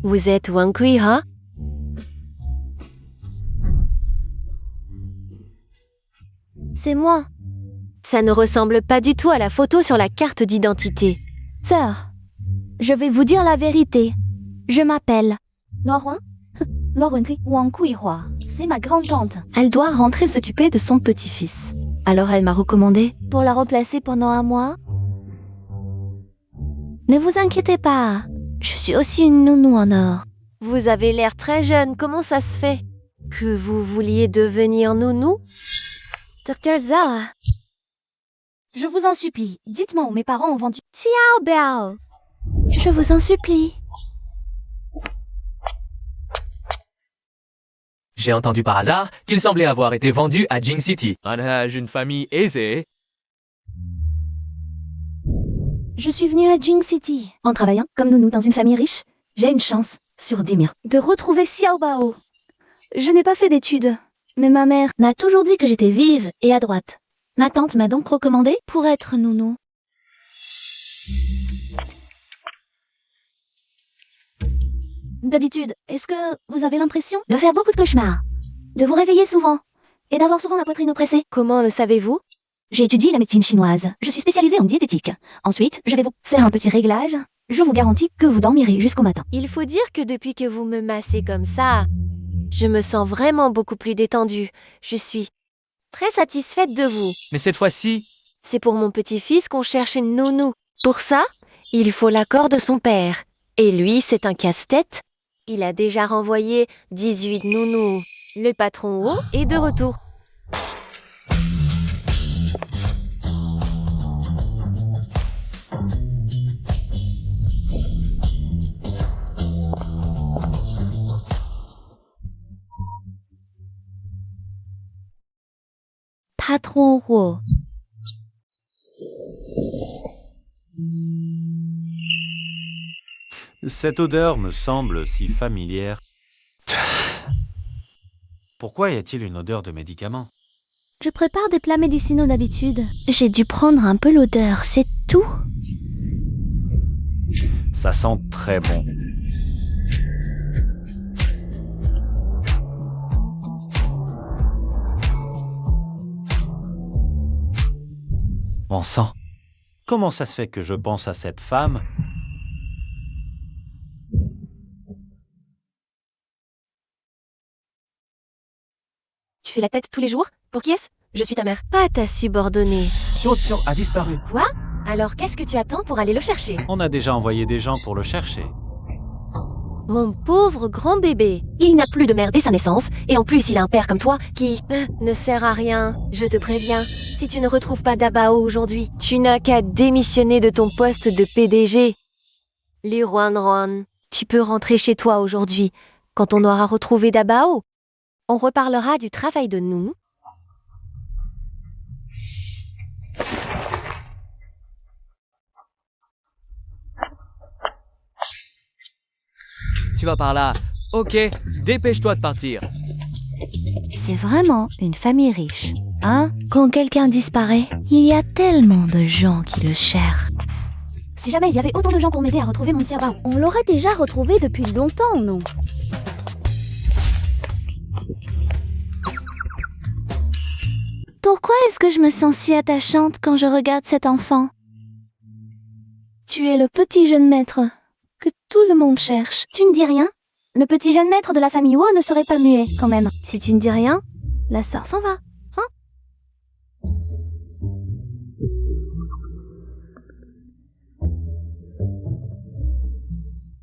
Vous êtes Wang Kui-ha? C'est moi. Ça ne ressemble pas du tout à la photo sur la carte d'identité. Sœur, je vais vous dire la vérité. Je m'appelle Laurent. Wang Kui-hua. C'est ma grande-tante. Elle doit rentrer s'occuper de son petit-fils. Alors elle m'a recommandé pour la remplacer pendant un mois. Ne vous inquiétez pas, je suis aussi une nounou en or. Vous avez l'air très jeune, comment ça se fait? Que vous vouliez devenir nounou? Docteur Zha, je vous en supplie, dites-moi où mes parents ont vendu Xiao Bao. Je vous en supplie. J'ai entendu par hasard qu'il semblait avoir été vendu à Jing City. Manage une famille aisée. Je suis venue à Jing City. En travaillant comme nounou dans une famille riche, j'ai une chance sur 10 000 de retrouver Xiao Bao. Je n'ai pas fait d'études, mais ma mère m'a toujours dit que j'étais vive et à droite. Ma tante m'a donc recommandée pour être nounou. D'habitude, est-ce que vous avez l'impression de faire beaucoup de cauchemars, de vous réveiller souvent et d'avoir souvent la poitrine oppressée? Comment le savez-vous? J'ai étudié la médecine chinoise. Je suis spécialisée en diététique. Ensuite, je vais vous faire un petit réglage. Je vous garantis que vous dormirez jusqu'au matin. Il faut dire que depuis que vous me massez comme ça, je me sens vraiment beaucoup plus détendue. Je suis très satisfaite de vous. Mais cette fois-ci, C'est pour mon petit-fils qu'on cherche une nounou. Pour ça, il faut l'accord de son père. Et lui, c'est un casse-tête. Il a déjà renvoyé 18 nounous. Le patron Wu est de retour. Patron Wu. Cette odeur me semble si familière. Pourquoi y a-t-il une odeur de médicament? Je prépare des plats médicinaux d'habitude. J'ai dû prendre un peu l'odeur, c'est tout. Ça sent très bon. Bon sang, comment ça se fait que je pense à cette femme? Tu fais la tête tous les jours? Pour qui est-ce? Je suis ta mère. Pas ta subordonnée. Xiao a disparu. Quoi? Alors qu'est-ce que tu attends pour aller le chercher? On a déjà envoyé des gens pour le chercher. Mon pauvre grand bébé. Il n'a plus de mère dès sa naissance, et en plus il a un père comme toi qui ne sert à rien. Je te préviens, si tu ne retrouves pas Dabao aujourd'hui, tu n'as qu'à démissionner de ton poste de PDG. Li Ruanruan, tu peux rentrer chez toi aujourd'hui. Quand on aura retrouvé Dabao, on reparlera du travail de nounou. tu vas par là. Ok, dépêche-toi de partir. C'est vraiment une famille riche. Hein? Quand quelqu'un disparaît, il y a tellement de gens qui le cherchent. Si jamais il y avait autant de gens pour m'aider à retrouver mon Xiao Bao, on l'aurait déjà retrouvé depuis longtemps, non? Pourquoi est-ce que je me sens si attachante quand je regarde cet enfant? Tu es le petit jeune maître que tout le monde cherche. Tu ne dis rien? Le petit jeune maître de la famille Wu ne serait pas muet, quand même. Si tu ne dis rien, la sœur s'en va. Hein?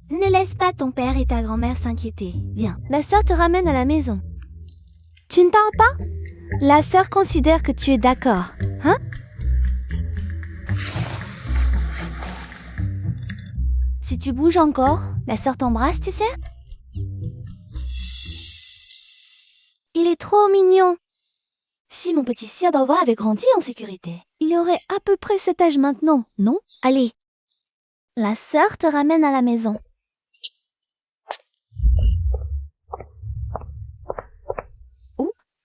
Ne laisse pas ton père et ta grand-mère s'inquiéter. Viens, la sœur te ramène à la maison. Tu ne parles pas? La sœur considère que tu es d'accord, hein? Si tu bouges encore, la sœur t'embrasse, tu sais? Il est trop mignon. Si mon petit Xiao Bao avait grandi en sécurité, il aurait à peu près cet âge maintenant, non? Allez, la sœur te ramène à la maison.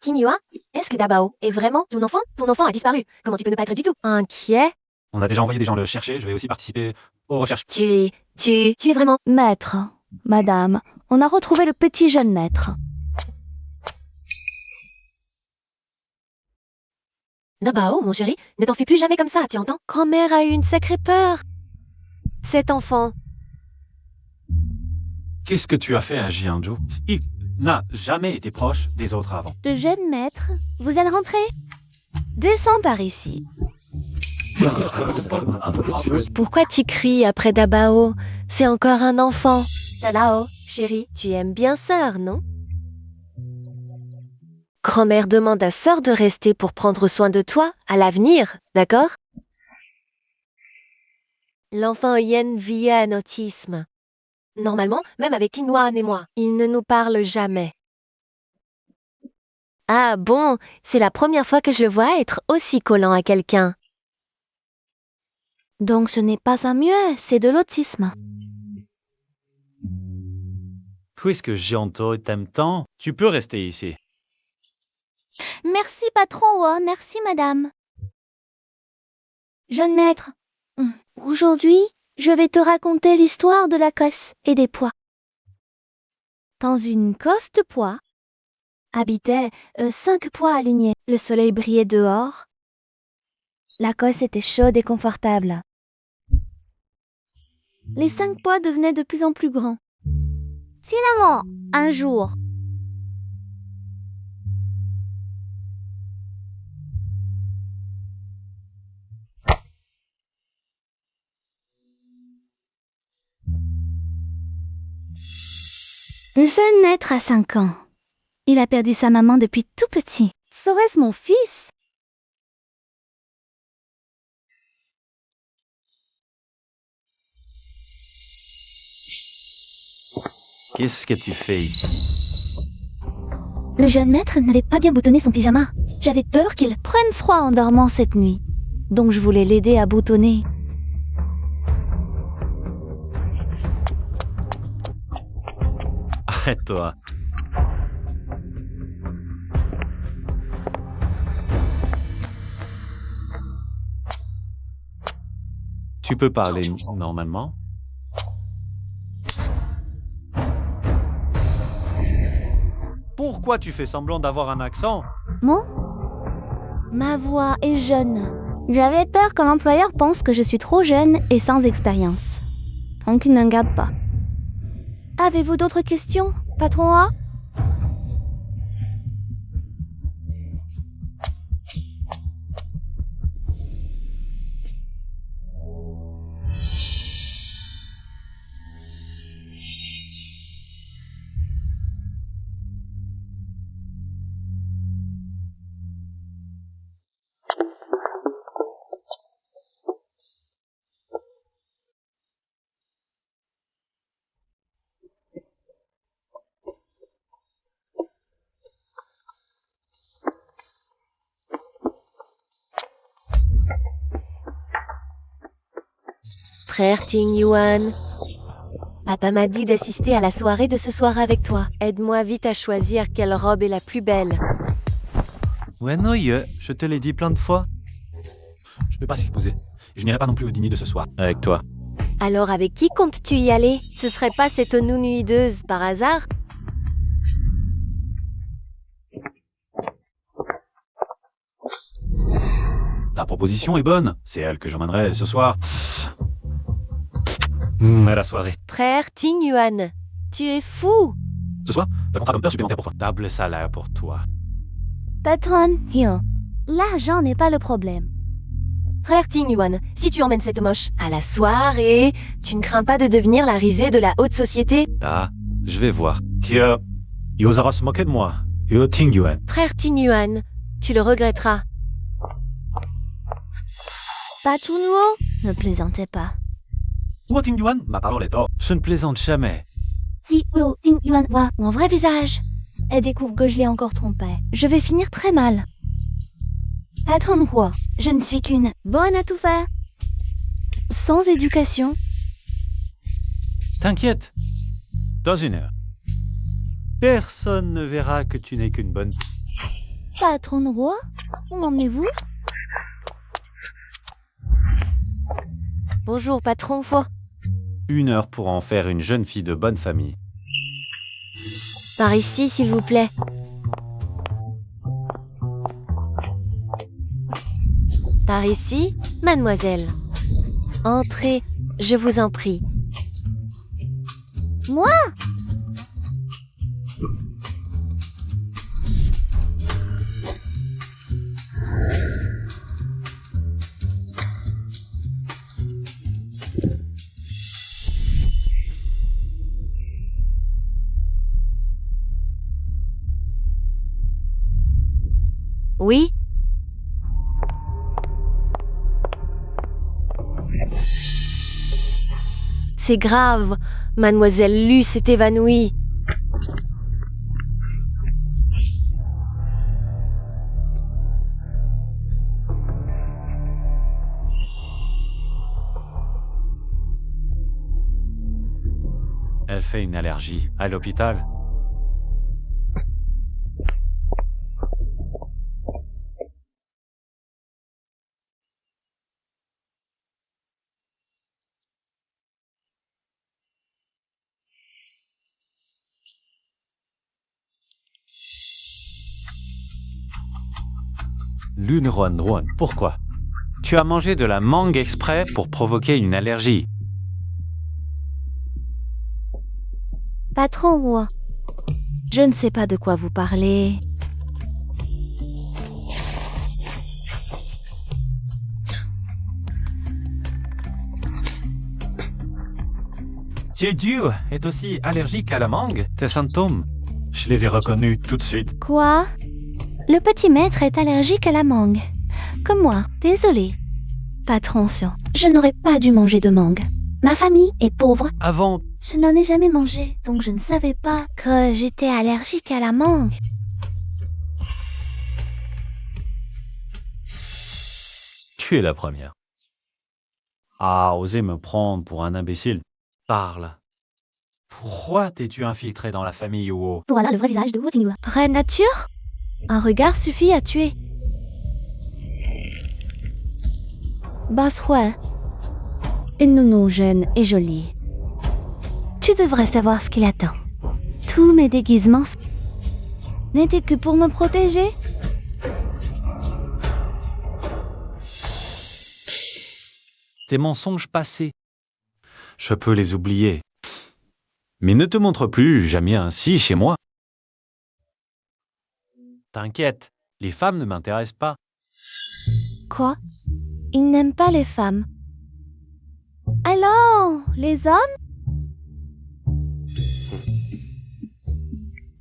Tingyua, est-ce que Dabao est vraiment ton enfant? Ton enfant a disparu. Comment tu peux ne pas être du tout inquiet? On a déjà envoyé des gens le chercher, je vais aussi participer aux recherches. Tu es vraiment... Maître, Madame, on a retrouvé le petit jeune maître. Nabao, mon chéri, ne t'en fais plus jamais comme ça, tu entends? Grand-mère a eu une sacrée peur. Cet enfant. Qu'est-ce que tu as fait à Jianzhou? Il n'a jamais été proche des autres avant. Le jeune maître, vous êtes rentré? Descends par ici. Pourquoi tu cries après Dabao? C'est encore un enfant. Dabao, chéri, tu aimes bien Sœur, non? Grand-mère demande à Sœur de rester pour prendre soin de toi à l'avenir, d'accord? L'enfant Yen vit un autisme. Normalement, même avec Tingwan et moi, il ne nous parle jamais. Ah bon, c'est la première fois que je le vois être aussi collant à quelqu'un. Donc ce n'est pas un muet, c'est de l'autisme. Puisque Jianto t'aime tant, tu peux rester ici. Merci patron, merci madame. Jeune maître, aujourd'hui, je vais te raconter l'histoire de la cosse et des pois. Dans une cosse de pois, habitaient 5 pois alignés. Le soleil brillait dehors. La cosse était chaude et confortable. Les 5 pois devenaient de plus en plus grands. Finalement, un jour, le jeune maître a 5 ans. Il a perdu sa maman depuis tout petit. Serait-ce mon fils? Qu'est-ce que tu fais ici? Le jeune maître n'avait pas bien boutonné son pyjama. J'avais peur qu'il prenne froid en dormant cette nuit. Donc je voulais l'aider à boutonner. Arrête-toi. Tu peux parler normalement? Pourquoi tu fais semblant d'avoir un accent? Moi? Ma voix est jeune. J'avais peur que l'employeur pense que je suis trop jeune et sans expérience. Donc il ne garde pas. Avez-vous d'autres questions, patron A? Frère Ting Yuan, papa m'a dit d'assister à la soirée de ce soir avec toi. Aide-moi vite à choisir quelle robe est la plus belle. Ouais, non, je te l'ai dit plein de fois. Je ne vais pas s'exposer. Je n'irai pas non plus au dîner de ce soir. Avec toi. Alors avec qui comptes-tu y aller? Ce serait pas cette nounou hideuse par hasard? Ta proposition est bonne. C'est elle que j'emmènerai ce soir. À la soirée. Frère Ting Yuan, tu es fou! Ce soir, ça comptera comme heure supplémentaire pour toi. Double salaire pour toi. Patron Hill, l'argent n'est pas le problème. Frère Ting Yuan, si tu emmènes cette moche à la soirée, tu ne crains pas de devenir la risée de la haute société? Ah, je vais voir. Kia, il osera se moquer de moi. Yo Ting Yuan. Frère Ting Yuan, tu le regretteras. Patron Wu, ne plaisantez pas. Yo Ting Yuan, ma parole est or. Je ne plaisante jamais. Si Wu Ting Yuan voit mon vrai visage et découvre que je l'ai encore trompé, je vais finir très mal. Patron Wu, je ne suis qu'une bonne à tout faire. Sans éducation. T'inquiète. Dans une heure. Personne ne verra que tu n'es qu'une bonne... Patron Wu, où m'emmenez-vous? Bonjour, patron Fo. 1 heure pour en faire une jeune fille de bonne famille. Par ici, s'il vous plaît. Par ici, mademoiselle. Entrez, je vous en prie. Moi? Oui? C'est grave, mademoiselle Lu s'est évanouie. Elle fait une allergie. À l'hôpital? Lune Ron Ron, pourquoi? Tu as mangé de la mangue exprès pour provoquer une allergie. Patron Wu, je ne sais pas de quoi vous parlez. Dieu est aussi allergique à la mangue. Tes symptômes? Je les ai reconnus tout de suite. Quoi? Le petit maître est allergique à la mangue. Comme moi, désolé. Patron Sion, je n'aurais pas dû manger de mangue. Ma famille est pauvre. Avant, Je n'en ai jamais mangé, donc je ne savais pas que j'étais allergique à la mangue. tu es la première. Ah, osé me prendre pour un imbécile. Parle. Pourquoi t'es-tu infiltré dans la famille Wu? Voilà le vrai visage de Wu Tingyue. Reine nature? Un regard suffit à tuer. Baswe. Une nounou jeune et jolie. Tu devrais savoir ce qu'il attend. Tous mes déguisements n'étaient que pour me protéger. Tes mensonges passés. Je peux les oublier. Mais ne te montre plus jamais ainsi chez moi. T'inquiète, les femmes ne m'intéressent pas. Quoi? Ils n'aiment pas les femmes. Alors, les hommes?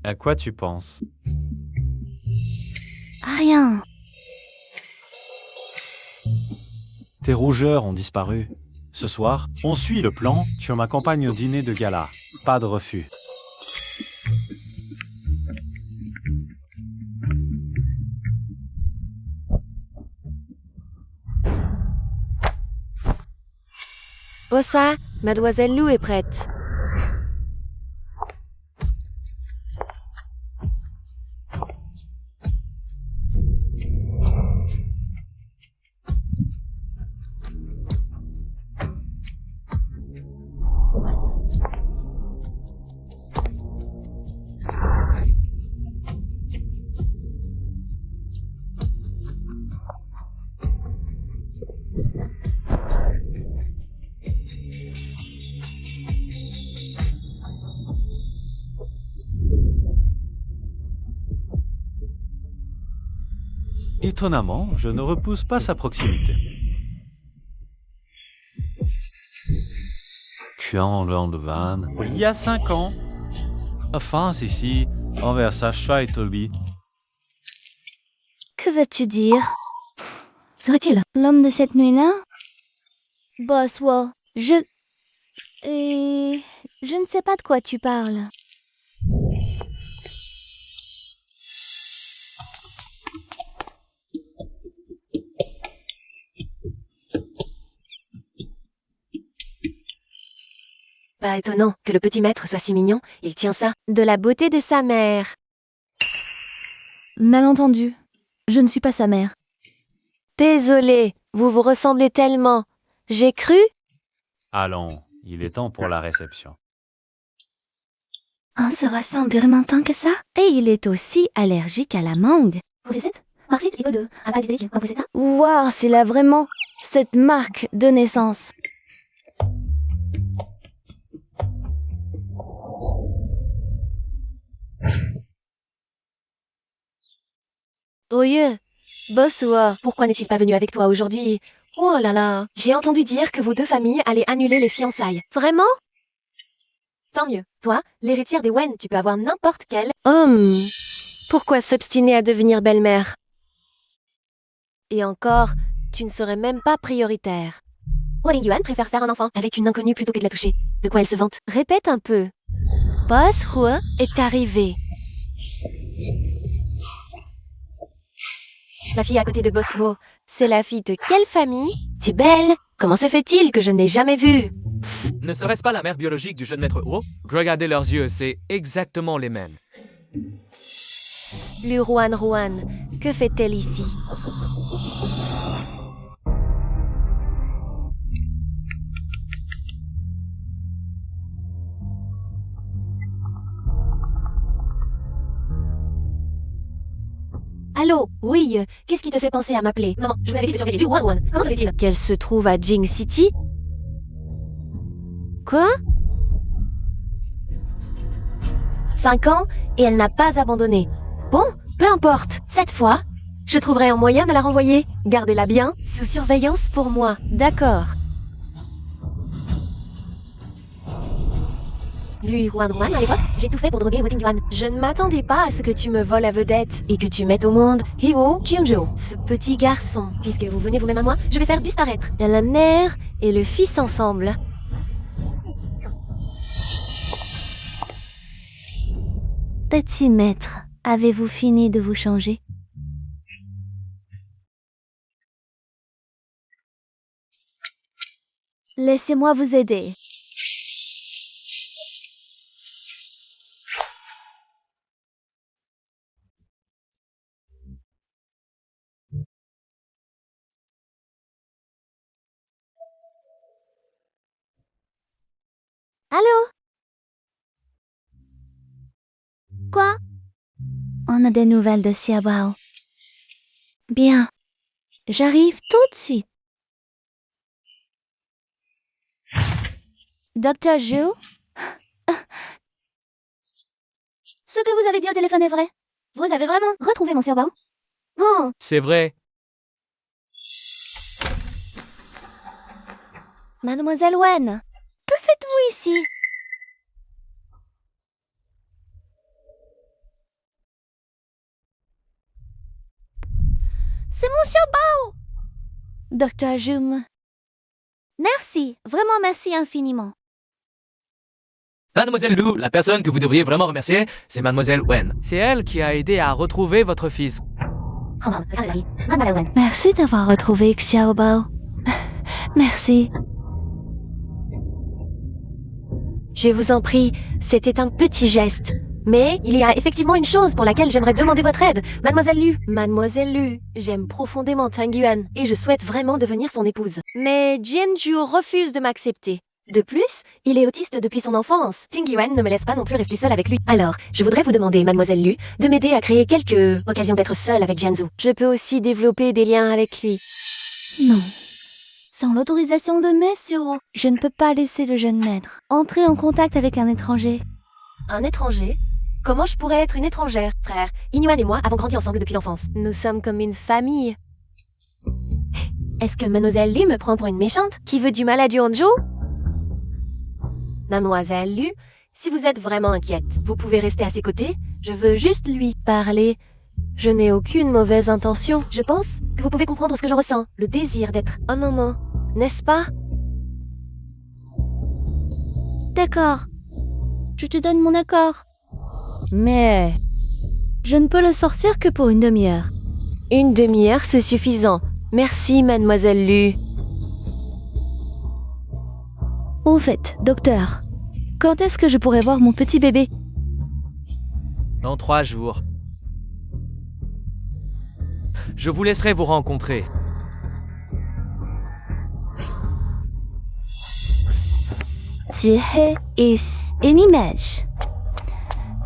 À quoi tu penses? Rien. Tes rougeurs ont disparu. Ce soir, on suit le plan. Tu m'accompagnes au dîner de gala. Pas de refus. Ossa, mademoiselle Lou est prête. Étonnamment, je ne repousse pas sa proximité. Quand l'an de van, il y a 5 ans, la France ici, envers sa Tolby. Que veux-tu dire? Serait-il l'homme de cette nuit-là? Boswell, je ne sais pas de quoi tu parles. Pas étonnant que le petit maître soit si mignon. Il tient ça de la beauté de sa mère. Malentendu. Je ne suis pas sa mère. Désolée, vous vous ressemblez tellement. J'ai cru? Allons, Il est temps pour la réception. On se ressemble vraiment tant que ça? Et il est aussi allergique à la mangue. Waouh, c'est là vraiment cette marque de naissance. Oye, Bosua, pourquoi n'est-il pas venu avec toi aujourd'hui? Oh là là, j'ai entendu dire que vos deux familles allaient annuler les fiançailles. Vraiment? Tant mieux. Toi, l'héritière des Wen, tu peux avoir n'importe quel homme. Pourquoi s'obstiner à devenir belle-mère? Et encore, tu ne serais même pas prioritaire. Wang Yuan préfère faire un enfant avec une inconnue plutôt que de la toucher. De quoi elle se vante? Répète un peu. Boss Hua est arrivé. La fille à côté de Boss Ho, c'est la fille de quelle famille? C'est belle. Comment se fait-il que je ne l'ai jamais vue? Ne serait-ce pas la mère biologique du jeune maître Huo? Regardez leurs yeux, c'est exactement les mêmes. Lu Ruan, que fait-elle ici? Allô? Oui, qu'est-ce qui te fait penser à m'appeler? Maman, je vous avais dit de surveiller Lu Ruan. Comment se fait-il qu'elle se trouve à Jing City? Quoi? 5 ans et elle n'a pas abandonné. Bon, peu importe. Cette fois, je trouverai un moyen de la renvoyer. Gardez-la bien, sous surveillance pour moi. D'accord. Lui, Ruan, à l'époque, j'ai tout fait pour droguer Wetting Yuan. Je ne m'attendais pas à ce que tu me voles la vedette et que tu mettes au monde Hyo Kyungjo, ce petit garçon. Puisque vous venez vous-même à moi, je vais faire disparaître la mère et le fils ensemble. Petit maître, avez-vous fini de vous changer? Laissez-moi vous aider. Allô? Quoi? On a des nouvelles de Xiaobao. Bien. J'arrive tout de suite. Docteur Zhu? Ce que vous avez dit au téléphone est vrai. Vous avez vraiment retrouvé mon Xiaobao? Oh. C'est vrai. Mademoiselle Wen, que faites-vous ici? C'est mon Xiaobao! Docteur Jum. Merci, vraiment merci infiniment. Mademoiselle Lu, la personne que vous devriez vraiment remercier, c'est Mademoiselle Wen. C'est elle qui a aidé à retrouver votre fils. Merci d'avoir retrouvé Xiaobao. Merci. Je vous en prie, c'était un petit geste. Mais il y a effectivement une chose pour laquelle j'aimerais demander votre aide. Mademoiselle Lu. Mademoiselle Lu, j'aime profondément Tang Yuan et je souhaite vraiment devenir son épouse. Mais Jianju refuse de m'accepter. De plus, il est autiste depuis son enfance. Ting Yuan ne me laisse pas non plus rester seule avec lui. Alors, je voudrais vous demander, Mademoiselle Lu, de m'aider à créer quelques occasions d'être seule avec Jianzu. Je peux aussi développer des liens avec lui. Non. Sans l'autorisation de Monsieur, je ne peux pas laisser le jeune maître entrer en contact avec un étranger. Un étranger? Comment je pourrais être une étrangère, frère? Inuan et moi avons grandi ensemble depuis l'enfance. Nous sommes comme une famille. Est-ce que Mademoiselle Lu me prend pour une méchante qui veut du mal à Juanzhou? Mademoiselle Lu, si vous êtes vraiment inquiète, vous pouvez rester à ses côtés. Je veux juste lui parler. Je n'ai aucune mauvaise intention. Je pense que vous pouvez comprendre ce que je ressens. Le désir d'être un moment, n'est-ce pas? D'accord. Je te donne mon accord. Mais je ne peux le sortir que pour une demi-heure. Une demi-heure, c'est suffisant. Merci, Mademoiselle Lu. Au fait, docteur, quand est-ce que je pourrai voir mon petit bébé? Dans 3 jours. Je vous laisserai vous rencontrer. Monsieur He is une image.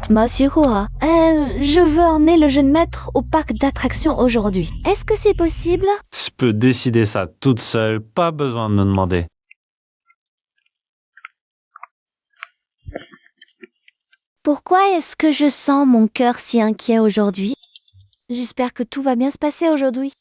Monsieur Hua, je veux emmener le jeune maître au parc d'attractions aujourd'hui. Est-ce que c'est possible? Je peux décider ça toute seule, pas besoin de me demander. Pourquoi est-ce que je sens mon cœur si inquiet aujourd'hui? J'espère que tout va bien se passer aujourd'hui.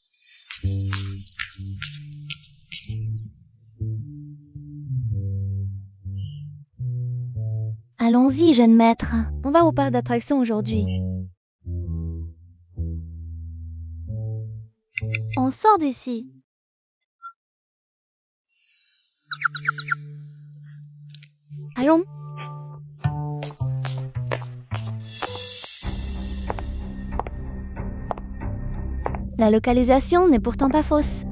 Allons-y, jeune maître. On va au parc d'attractions aujourd'hui. On sort d'ici. Allons. La localisation n'est pourtant pas fausse.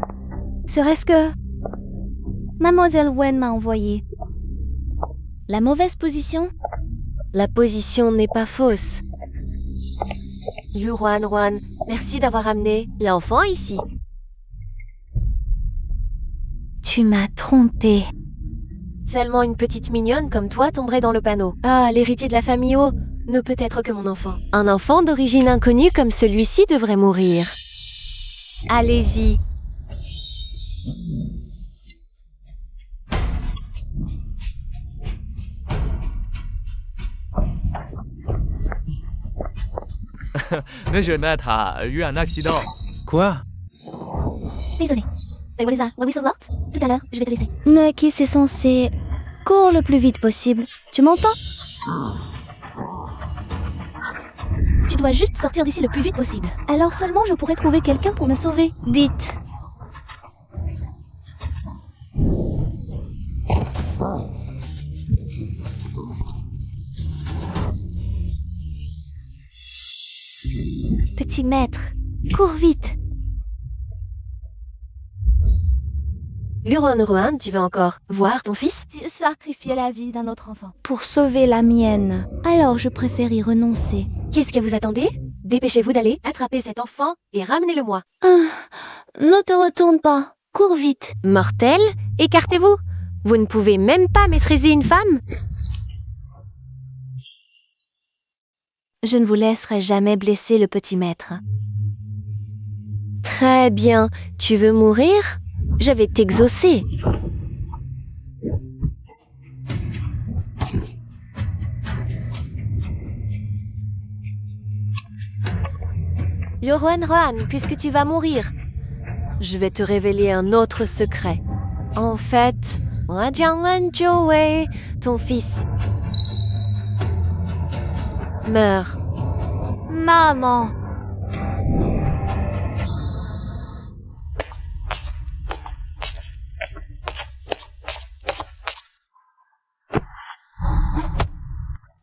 Serait-ce que Mademoiselle Wen m'a envoyé? La mauvaise position? La position n'est pas fausse. Ruan, merci d'avoir amené l'enfant ici. Tu m'as trompée. Seulement une petite mignonne comme toi tomberait dans le panneau. Ah, l'héritier de la famille O ne peut être que mon enfant. Un enfant d'origine inconnue comme celui-ci devrait mourir. Allez-y. Le jeune maître a eu un accident. Quoi? Désolée. Tout à l'heure, je vais te laisser. Naki, c'est censé... Cours le plus vite possible. Tu m'entends? Tu dois juste sortir d'ici le plus vite possible. Alors seulement je pourrai trouver quelqu'un pour me sauver. Vite. Petit maître, cours vite. Ruan, tu veux encore voir ton fils? Tu sacrifiais la vie d'un autre enfant pour sauver la mienne. Alors je préfère y renoncer. Qu'est-ce que vous attendez? Dépêchez-vous d'aller attraper cet enfant et ramenez-le-moi. Ne te retourne pas. Cours vite. Mortel, écartez-vous. Vous ne pouvez même pas maîtriser une femme? Je ne vous laisserai jamais blesser le petit maître. Très bien. Tu veux mourir? Je vais t'exaucer. Ruan, puisque tu vas mourir, je vais te révéler un autre secret. En fait, ton fils meurt. Maman.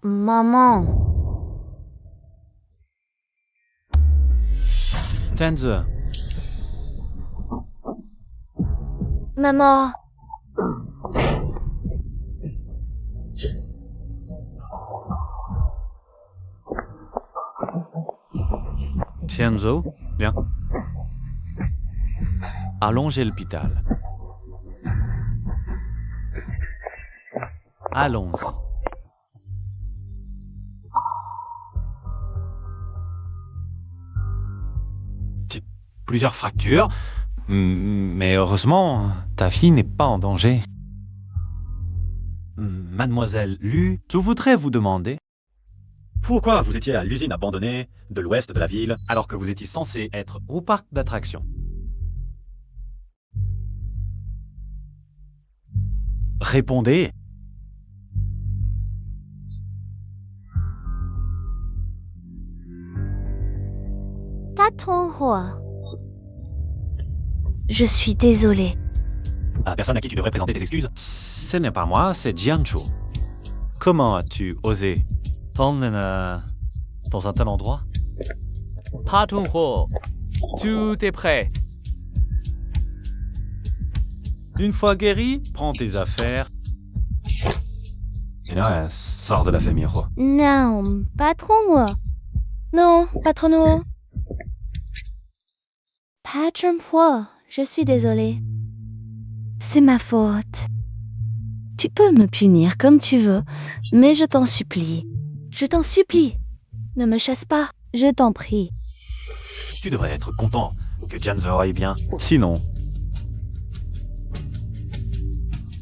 Maman. Tenze. Maman. Tianzhou, viens. Allons chez l'hôpital. Allons-y. Plusieurs fractures, mais heureusement, ta fille n'est pas en danger. Mademoiselle Lu, je voudrais vous demander pourquoi vous étiez à l'usine abandonnée de l'ouest de la ville alors que vous étiez censé être au parc d'attractions. Répondez. Patron Hua. Je suis désolée. La personne à qui tu devrais présenter tes excuses, ce n'est pas moi, c'est Jianchu. Comment as-tu osé t'emmener dans un tel endroit? Patron Ho, tout est prêt. Une fois guéri, prends tes affaires. Ouais, sors de la famille Hua. Non, patron Hua. Non, patron Hua. Patron Hua, je suis désolée. C'est ma faute. Tu peux me punir comme tu veux, mais je t'en supplie. Je t'en supplie. Ne me chasse pas, je t'en prie. Tu devrais être content que Jianzhou aille bien. Sinon,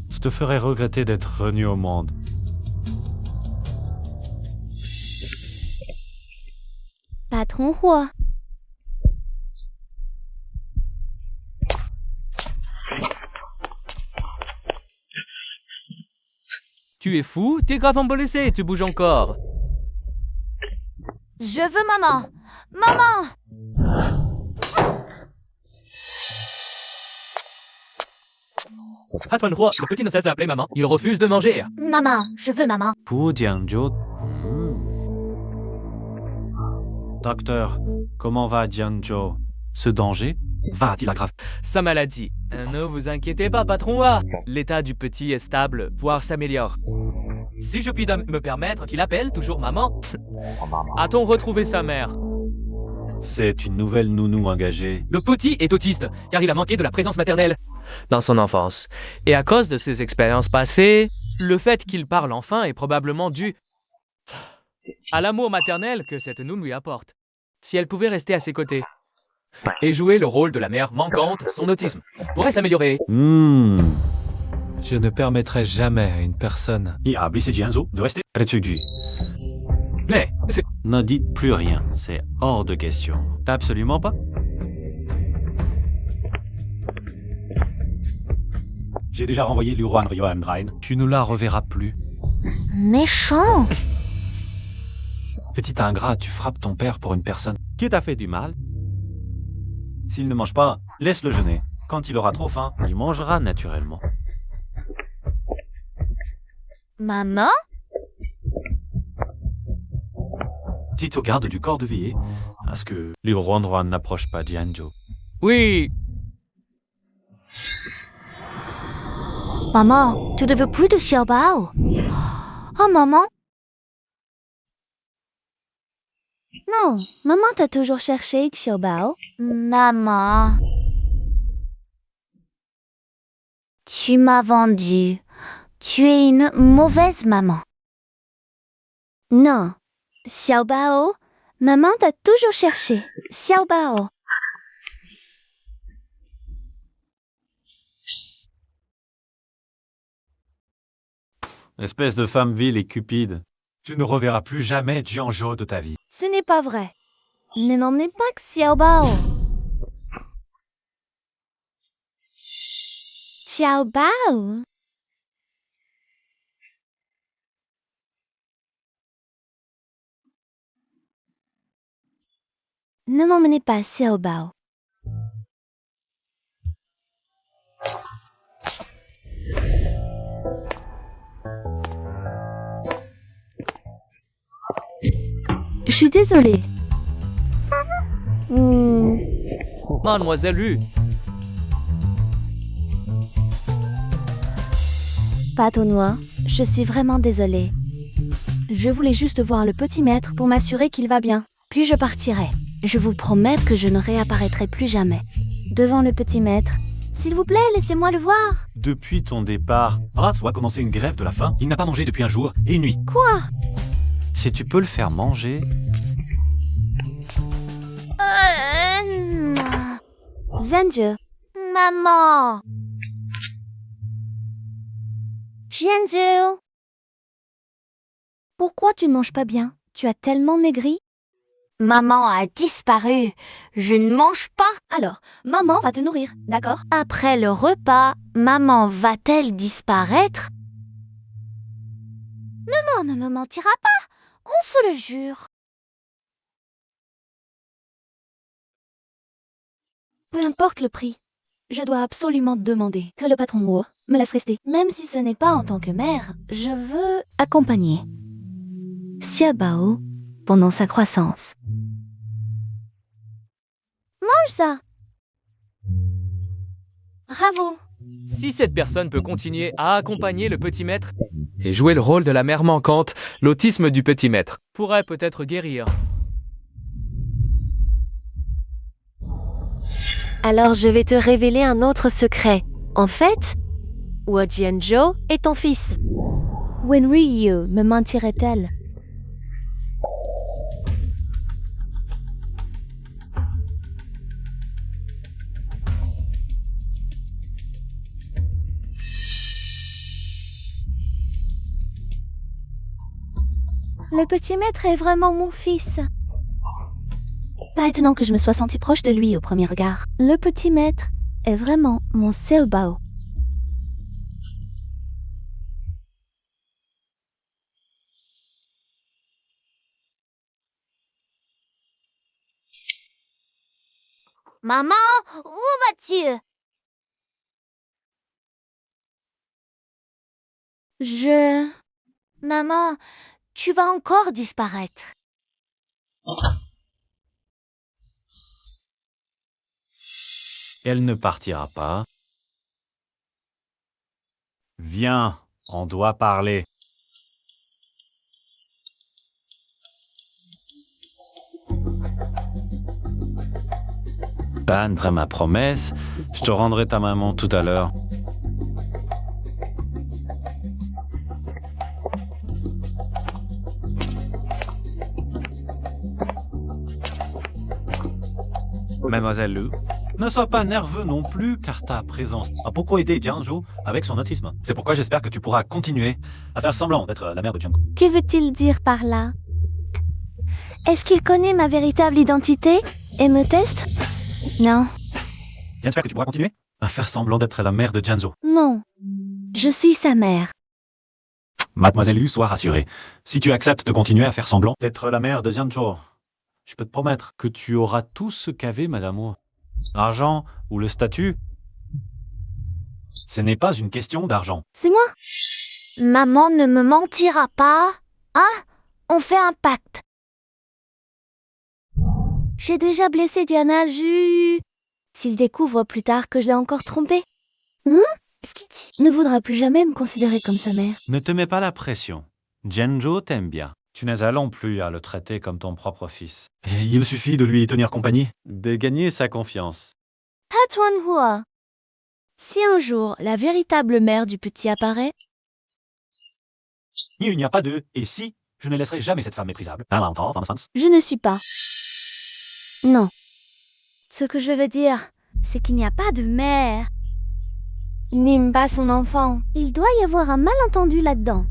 ça te ferait regretter d'être revenu au monde. Patron roi. Tu es fou? T'es gravement blessé, tu bouges encore. Je veux maman. Maman! Patron roi, le petit ne cesse d'appeler maman. Il refuse de manger. Maman, je veux maman. Pour Jianzhou. Docteur, comment va Jianzhou? Ce danger va-t-il aggraver Sa maladie. Ne vous inquiétez pas, patron roi. L'état du petit est stable, voire s'améliore. Si je puis me permettre qu'il appelle toujours maman. A-t-on retrouvé sa mère? C'est une nouvelle nounou engagée. Le petit est autiste, car il a manqué de la présence maternelle dans son enfance. Et à cause de ses expériences passées, le fait qu'il parle enfin est probablement dû à l'amour maternel que cette nounou lui apporte. Si elle pouvait rester à ses côtés et jouer le rôle de la mère manquante, son autisme pourrait s'améliorer. Je ne permettrai jamais à une personne... Il a blessé Jianzhou de rester près de lui. Mais c'est... Ne dites plus rien, c'est hors de question. Absolument pas. J'ai déjà renvoyé Luan Ryoan Rain. Tu ne la reverras plus. Méchant. Petit ingrat, tu frappes ton père pour une personne qui t'a fait du mal. S'il ne mange pas, laisse-le jeûner. Quand il aura trop faim, il mangera naturellement. Maman? Dites aux gardes du corps de veiller à ce que les Rwandrois n'approchent pas Jianzhou. Oui, Maman, tu ne veux plus de Xiaobao? Oh, maman? Non, maman t'a toujours cherché, Xiaobao. Maman. Tu m'as vendu. Tu es une mauvaise maman. Non. Xiaobao, maman t'a toujours cherché. Xiaobao. Espèce de femme vile et cupide. Tu ne reverras plus jamais Jianzhou de ta vie. Ce n'est pas vrai. Ne m'emmenez pas, Xiaobao. Xiaobao. Ne m'emmenez pas, Xiaobao. Je suis désolée. mademoiselle Lu. Pâte aux noix, je suis vraiment désolée. Je voulais juste voir le petit maître pour m'assurer qu'il va bien. Puis je partirai. Je vous promets que je ne réapparaîtrai plus jamais. Devant le petit maître. S'il vous plaît, laissez-moi le voir. Depuis ton départ, Ratsu a commencé une grève de la faim. Il n'a pas mangé depuis un jour et une nuit. Quoi? Si tu peux le faire manger... Jianzhou. Maman. Jianzhou. Pourquoi tu ne manges pas bien? Tu as tellement maigri? Maman a disparu. Je ne mange pas. Alors, maman va te nourrir, d'accord? Après le repas, maman va-t-elle disparaître? Maman ne me mentira pas. On se le jure. Peu importe le prix, je dois absolument demander que le patron Wu me laisse rester. Même si ce n'est pas en tant que mère, je veux accompagner Xiaobao pendant sa croissance. Mange ça! Bravo! Si cette personne peut continuer à accompagner le petit maître et jouer le rôle de la mère manquante, l'autisme du petit maître pourrait peut-être guérir. Alors je vais te révéler un autre secret. En fait, Wu Jianzhou est ton fils. Wenryu me mentirait-elle? Le petit maître est vraiment mon fils. Pas étonnant que je me sois sentie proche de lui au premier regard. Le petit maître est vraiment mon Seobao. Maman, où vas-tu? Maman, tu vas encore disparaître. Elle ne partira pas. Viens, on doit parler. Après ma promesse, je te rendrai ta maman tout à l'heure. Mademoiselle Lu, ne sois pas nerveux non plus, car ta présence a beaucoup aidé Jianzhou avec son autisme. C'est pourquoi j'espère que tu pourras continuer à faire semblant d'être la mère de Jianzhou. Que veut-il dire par là? Est-ce qu'il connaît ma véritable identité et me teste? Non. J'espère que tu pourras continuer à faire semblant d'être la mère de Jianzhou. Non. Je suis sa mère. Mademoiselle Lu, sois rassurée. Si tu acceptes de continuer à faire semblant d'être la mère de Jianzhou, je peux te promettre que tu auras tout ce qu'avait Madame Wu. L'argent ou le statut, ce n'est pas une question d'argent. C'est moi. Maman ne me mentira pas, hein? On fait un pacte. J'ai déjà blessé Diana Ju. S'il découvre plus tard que je l'ai encore trompée, ne voudra plus jamais me considérer comme sa mère. Ne te mets pas la pression. Jianzhou t'aime bien. Tu n'as allons plus à le traiter comme ton propre fils. Et il suffit de lui tenir compagnie, de gagner sa confiance. Hua. Si un jour la véritable mère du petit apparaît, Il n'y a pas de « et si », je ne laisserai jamais cette femme méprisable. je ne suis pas. Non. Ce que je veux dire, c'est qu'il n'y a pas de mère. N'aime pas son enfant. Il doit y avoir un malentendu là-dedans.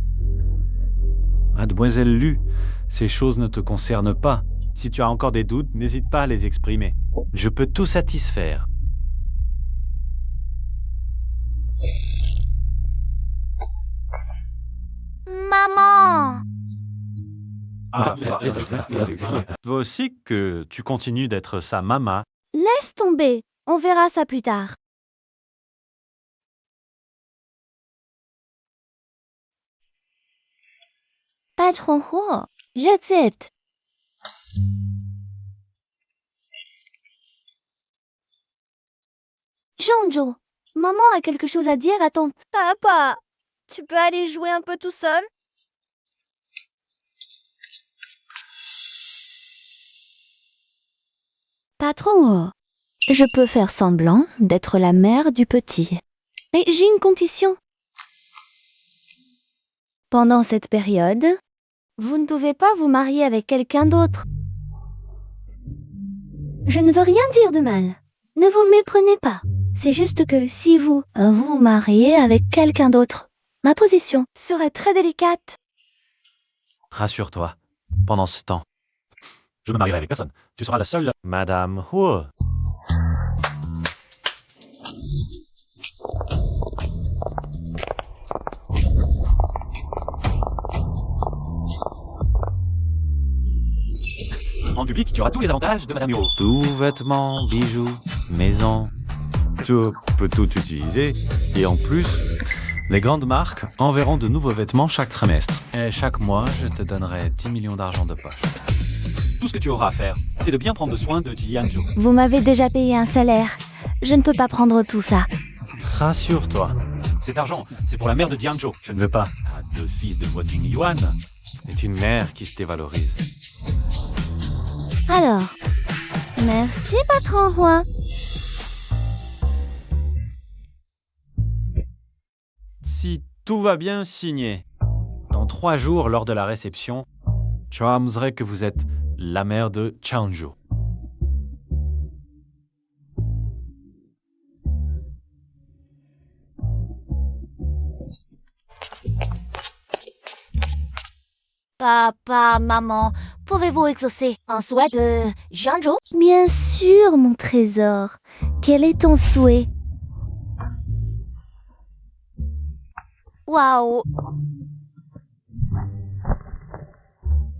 Mademoiselle Lu, ces choses ne te concernent pas. Si tu as encore des doutes, n'hésite pas à les exprimer. Je peux tout satisfaire. Maman! Tu veux aussi que tu continues d'être sa maman. Laisse tomber. On verra ça plus tard. Patron Huo, j'accepte. Jianzhou, maman a quelque chose à dire à ton... Papa, tu peux aller jouer un peu tout seul? Patron Huo, je peux faire semblant d'être la mère du petit. Mais j'ai une condition. Pendant cette période, vous ne pouvez pas vous marier avec quelqu'un d'autre. Je ne veux rien dire de mal. Ne vous méprenez pas. C'est juste que si vous vous mariez avec quelqu'un d'autre, ma position serait très délicate. Rassure-toi, pendant ce temps, je ne me marierai avec personne. Tu seras la seule Madame Huo. En public, tu auras tous les avantages de Madame Huo. Tout, vêtements, bijoux, maison. Tu peux tout utiliser. Et en plus, les grandes marques enverront de nouveaux vêtements chaque trimestre. Et chaque mois, je te donnerai 10 millions d'argent de poche. Tout ce que tu auras à faire, c'est de bien prendre soin de Jianzhou. Vous m'avez déjà payé un salaire. Je ne peux pas prendre tout ça. Rassure-toi. Cet argent, c'est pour la mère de Jianzhou. Je ne veux pas. Le fils de Guo Jingyuan est une mère qui se dévalorise. Alors, merci patron Huo. Si tout va bien, signez. Dans 3 jours, lors de la réception, je annoncerai que vous êtes la mère de Changju. Papa, maman, pouvez-vous exaucer un souhait de Jeanjo? Bien sûr, mon trésor. Quel est ton souhait? Waouh!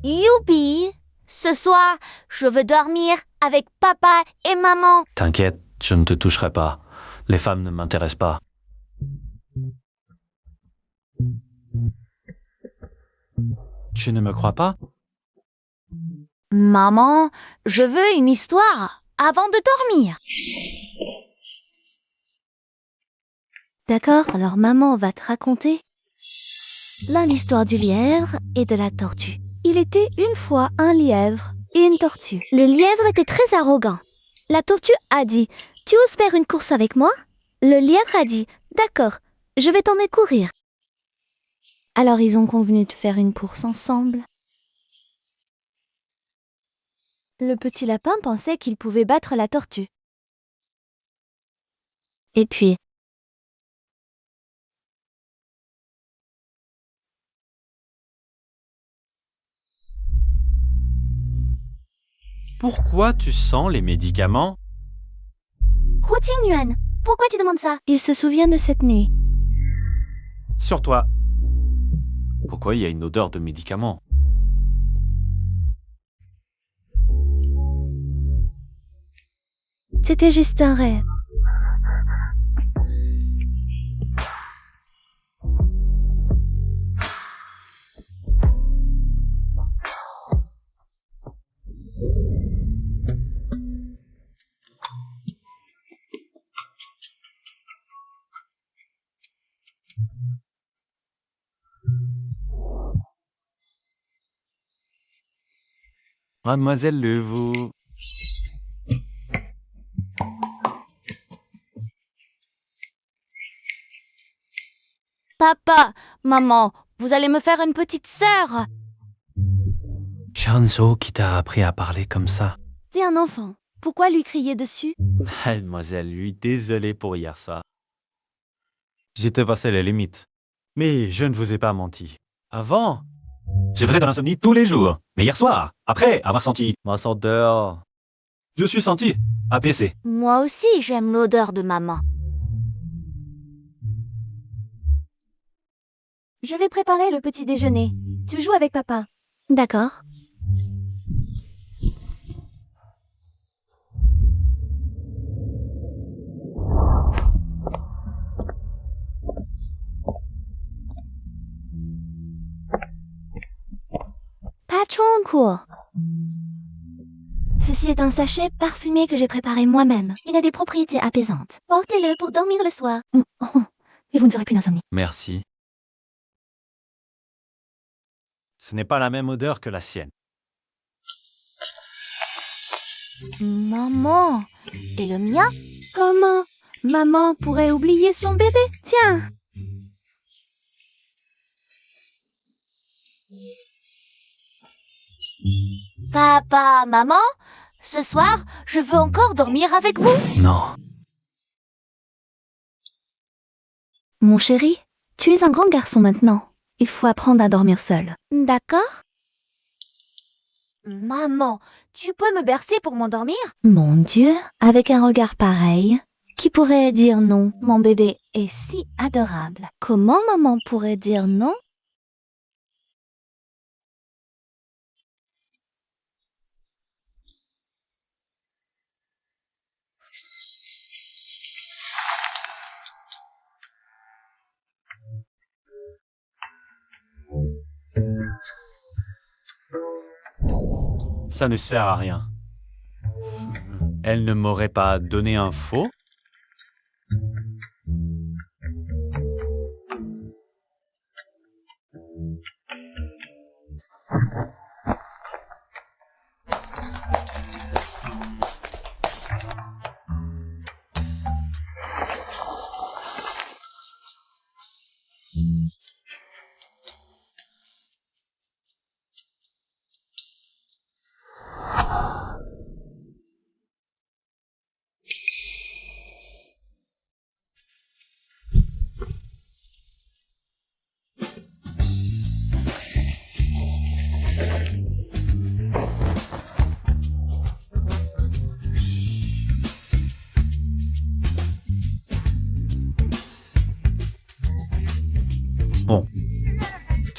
Youpi! Ce soir, je veux dormir avec papa et maman. T'inquiète, je ne te toucherai pas. Les femmes ne m'intéressent pas. Tu ne me crois pas? Maman, je veux une histoire avant de dormir. D'accord, alors maman va te raconter l'histoire du lièvre et de la tortue. Il était une fois un lièvre et une tortue. Le lièvre était très arrogant. La tortue a dit « Tu oses faire une course avec moi ?» Le lièvre a dit « D'accord, je vais t'emmener courir. » Alors ils ont convenu de faire une course ensemble. Le petit lapin pensait qu'il pouvait battre la tortue. Et puis, Pourquoi tu sens les médicaments? Routine Yuan, pourquoi tu demandes ça? Il se souvient de cette nuit. Sur toi. Pourquoi il y a une odeur de médicaments? C'était juste un rêve. Mademoiselle Leveau. Papa, maman, vous allez me faire une petite sœur. Chanzo qui t'a appris à parler comme ça. C'est un enfant. Pourquoi lui crier dessus? Mademoiselle, lui, désolé pour hier soir. J'étais passé les limites. Mais je ne vous ai pas menti. Avant, je faisais de l'insomnie tous les jours. Mais hier soir, après avoir senti ma odeur, je suis senti apaisé. Moi aussi, j'aime l'odeur de maman. Je vais préparer le petit déjeuner. Tu joues avec papa. D'accord. Patron court. Ceci est un sachet parfumé que j'ai préparé moi-même. Il a des propriétés apaisantes. Portez-le pour dormir le soir. Et vous ne ferez plus d'insomnie. Merci. Ce n'est pas la même odeur que la sienne. Maman, et le mien? Comment maman pourrait oublier son bébé? Tiens. Papa, maman, ce soir, je veux encore dormir avec vous. Non. Mon chéri, tu es un grand garçon maintenant. Il faut apprendre à dormir seul. D'accord? Maman, tu peux me bercer pour m'endormir? Mon Dieu, avec un regard pareil, qui pourrait dire non? Mon bébé est si adorable. Comment maman pourrait dire non? Ça ne sert à rien. Elle ne m'aurait pas donné un faux?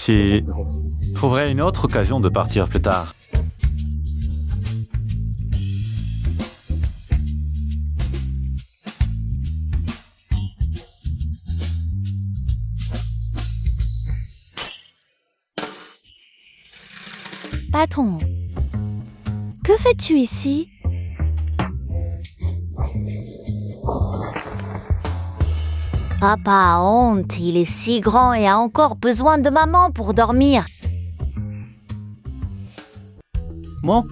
Si trouverais une autre occasion de partir plus tard. Patron, que fais-tu ici? Papa a honte, il est si grand et a encore besoin de maman pour dormir. Moi,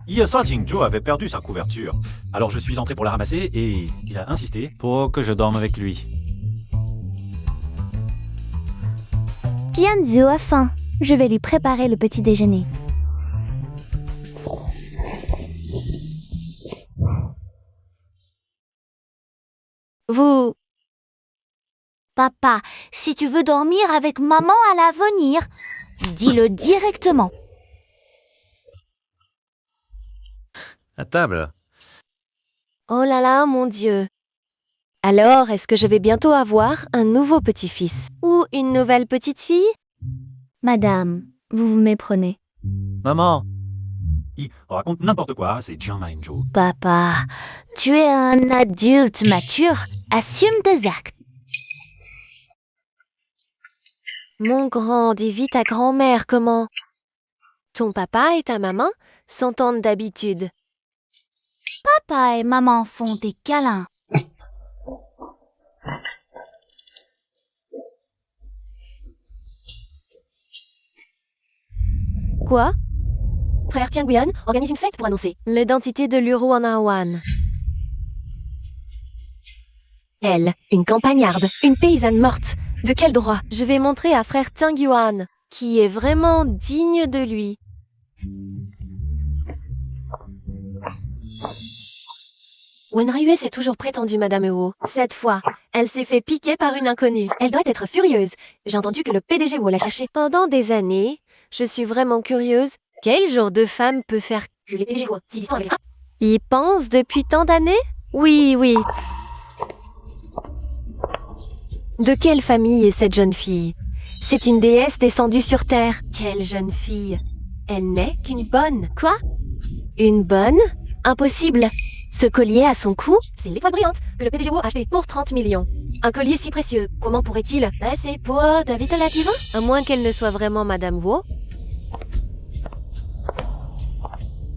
hier soir, Jingzhou avait perdu sa couverture. Alors je suis entré pour la ramasser et il a insisté pour que je dorme avec lui. Jianzhou a faim. Je vais lui préparer le petit déjeuner. Vous... Papa, si tu veux dormir avec maman à l'avenir, dis-le directement. À table. Oh là là, mon Dieu. Alors, est-ce que je vais bientôt avoir un nouveau petit-fils? Ou une nouvelle petite-fille? Madame, vous vous méprenez. Maman, il raconte n'importe quoi, c'est Jiang Mainzhou. Papa, tu es un adulte mature, assume tes actes. Mon grand, dis vite à grand-mère comment? Ton papa et ta maman s'entendent d'habitude. Papa et maman font des câlins. Quoi? Frère Tianguan organise une fête pour annoncer l'identité de Liu Anawan. Elle, une campagnarde, une paysanne morte. De quel droit? Je vais montrer à frère Tianguan, qui est vraiment digne de lui. Wen Riyue s'est toujours prétendue Madame Huo. Cette fois, elle s'est fait piquer par une inconnue. Elle doit être furieuse. J'ai entendu que le PDG Huo l'a cherchée pendant des années. Je suis vraiment curieuse. Quel genre de femme peut faire que les PDG Huo y pense depuis tant d'années? Oui, oui. De quelle famille est cette jeune fille? C'est une déesse descendue sur Terre. Quelle jeune fille? Elle n'est qu'une bonne. Quoi? Une bonne? Impossible. Ce collier à son cou, c'est l'étoile brillante que le PDG Huo a acheté pour 30 millions. Un collier si précieux, comment pourrait-il passer pour David Lativa? À moins qu'elle ne soit vraiment Madame Huo.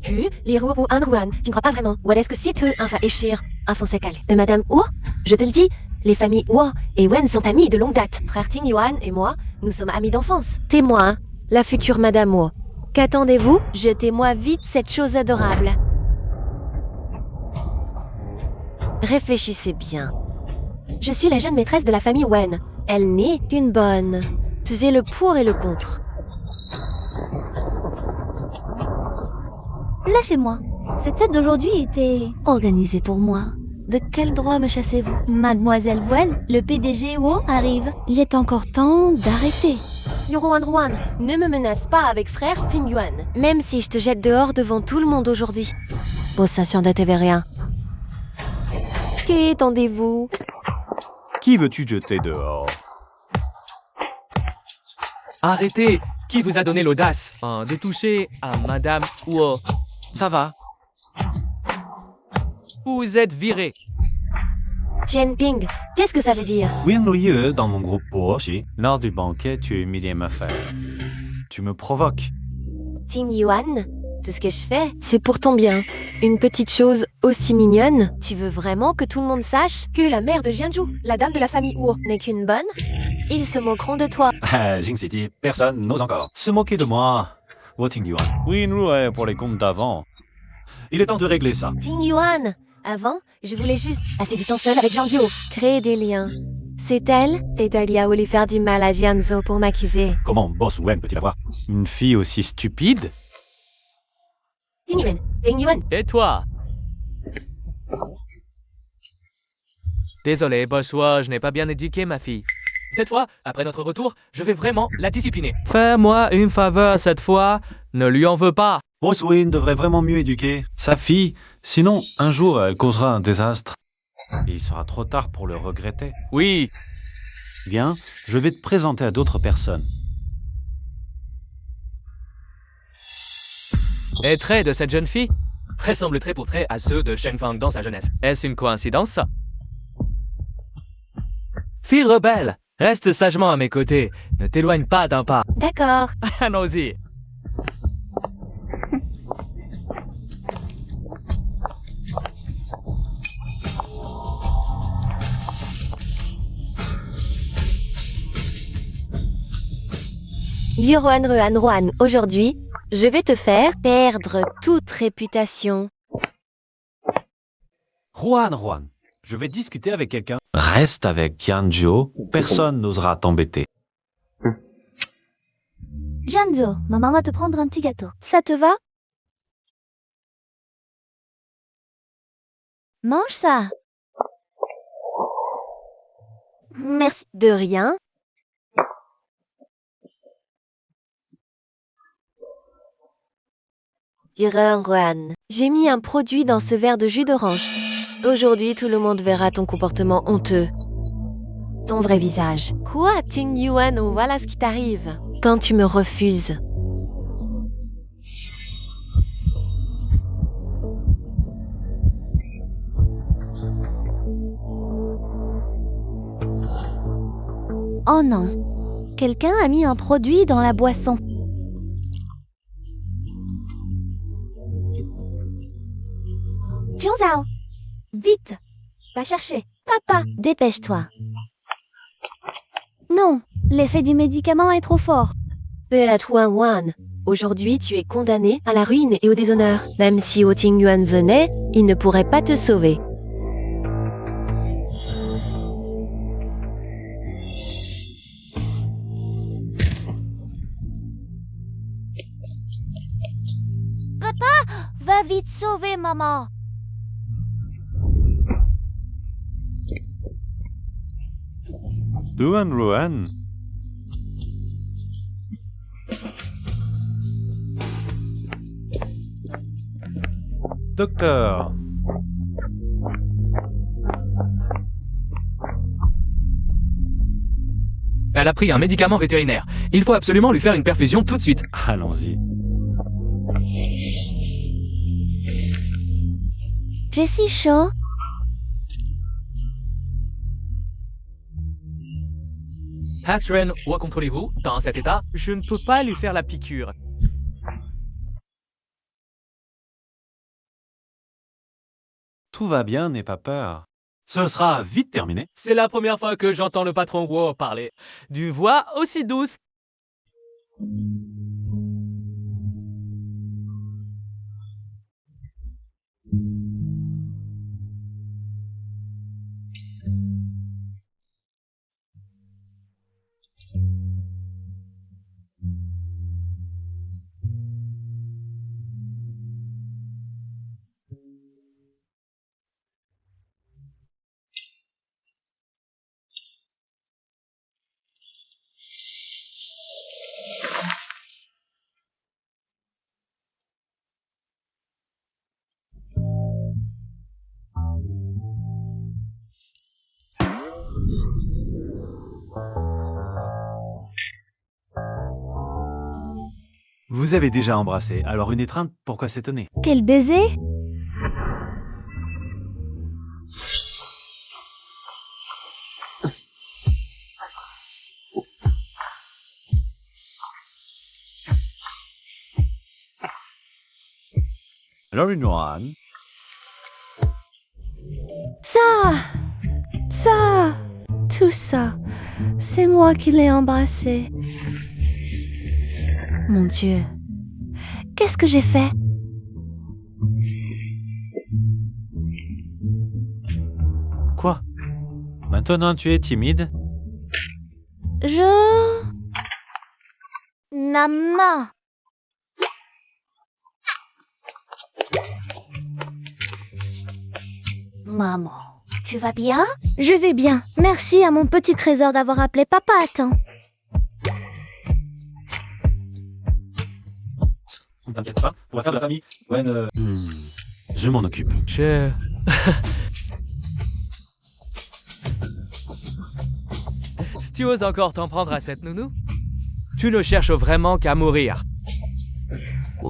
Tu, Liru Anruan, tu ne crois pas vraiment? Ou est-ce que si tu Ishir, un fonsecal de Madame Huo? Je te le dis, les familles Huo et Wen sont amies de longue date. Frère Ting Yuan et moi, nous sommes amis d'enfance. Témoin, la future Madame Huo. Qu'attendez-vous? Jetez-moi vite cette chose adorable. Réfléchissez bien. Je suis la jeune maîtresse de la famille Wen. Elle n'est qu'une bonne. Pesez le pour et le contre. Lâchez-moi. Cette fête d'aujourd'hui était organisée pour moi. De quel droit me chassez-vous? Mademoiselle Wen, le PDG Huo arrive. Il est encore temps d'arrêter. Yuan, ne me menace pas avec frère Ting Yuan. Même si je te jette dehors devant tout le monde aujourd'hui. Possession de TVA. Qu'attendez-vous? Qui veux-tu jeter dehors? Arrêtez! Qui vous a donné l'audace de toucher à Madame Huo? Ça va? Vous êtes viré. Jianping, qu'est-ce que ça veut dire? Wen Riyue dans mon groupe Huo aussi. Lors du banquet, tu as humilié ma femme. Tu me provoques. Ting Yuan, tout ce que je fais, c'est pour ton bien. Une petite chose aussi mignonne. Tu veux vraiment que tout le monde sache que la mère de Jianzhou, la dame de la famille Huo, n'est qu'une bonne? Ils se moqueront de toi. Ah, Jing City, personne n'ose encore se moquer de moi. Wo Ting Yuan. Wen Riyue pour les comptes d'avant. Il est temps de régler ça. Ting Yuan, avant, je voulais juste passer du temps seul avec Jianzhou. Créer des liens. C'est elle, et Dahlia voulu faire du mal à Jianzhou pour m'accuser. Comment Boss Wen peut-il avoir une fille aussi stupide? Ting Yuan. Et toi? Désolé, Boss Huo, je n'ai pas bien éduqué ma fille. Cette fois, après notre retour, je vais vraiment la discipliner. Fais-moi une faveur cette fois, ne lui en veux pas. Boss Wen devrait vraiment mieux éduquer sa fille, sinon un jour elle causera un désastre. Et il sera trop tard pour le regretter. Oui, Viens, je vais te présenter à d'autres personnes. Les traits de cette jeune fille ressemblent trait pour trait à ceux de Sheng Fang dans sa jeunesse. Est-ce une coïncidence, ça? Fille rebelle, reste sagement à mes côtés. Ne t'éloigne pas d'un pas. D'accord. Allons-y. Yuan Ruan Ruan, aujourd'hui, je vais te faire perdre toute réputation. Juan, je vais discuter avec quelqu'un. Reste avec Tianzhou, personne n'osera t'embêter. Jianzhou, maman va te prendre un petit gâteau. Ça te va? Mange ça. Merci. De rien. Yuan Ruan, j'ai mis un produit dans ce verre de jus d'orange. Aujourd'hui, tout le monde verra ton comportement honteux. Ton vrai visage. Quoi, Ting Yuan, voilà ce qui t'arrive. Quand tu me refuses. Oh non. Quelqu'un a mis un produit dans la boisson. Jianzhao, vite, va chercher. Papa, dépêche-toi. Non, l'effet du médicament est trop fort. Paix à toi, Wan. Aujourd'hui, tu es condamné à la ruine et au déshonneur. Même si Ho Ting Yuan venait, il ne pourrait pas te sauver. Va vite sauver maman. Ruan. Docteur. Elle a pris un médicament vétérinaire. Il faut absolument lui faire une perfusion tout de suite. Allons-y. J'ai si chaud. Patron, où contrôlez-vous? Dans cet état, je ne peux pas lui faire la piqûre. Tout va bien, n'aie pas peur. Ce sera vite terminé. C'est la première fois que j'entends le patron Wu parler. D'une voix aussi douce. Vous avez déjà embrassé, alors une étreinte, pourquoi s'étonner? Quel baiser! Alors une Ruan. Ça, tout ça, c'est moi qui l'ai embrassé. Mon Dieu, qu'est-ce que j'ai fait? Quoi? Maintenant tu es timide? Maman. Maman, tu vas bien? Je vais bien. Merci à mon petit trésor d'avoir appelé papa à temps. Ne t'inquiète pas, pour l'affaire de la famille, Gwen, je m'en occupe. Tu oses encore t'en prendre à cette nounou? Tu ne cherches vraiment qu'à mourir.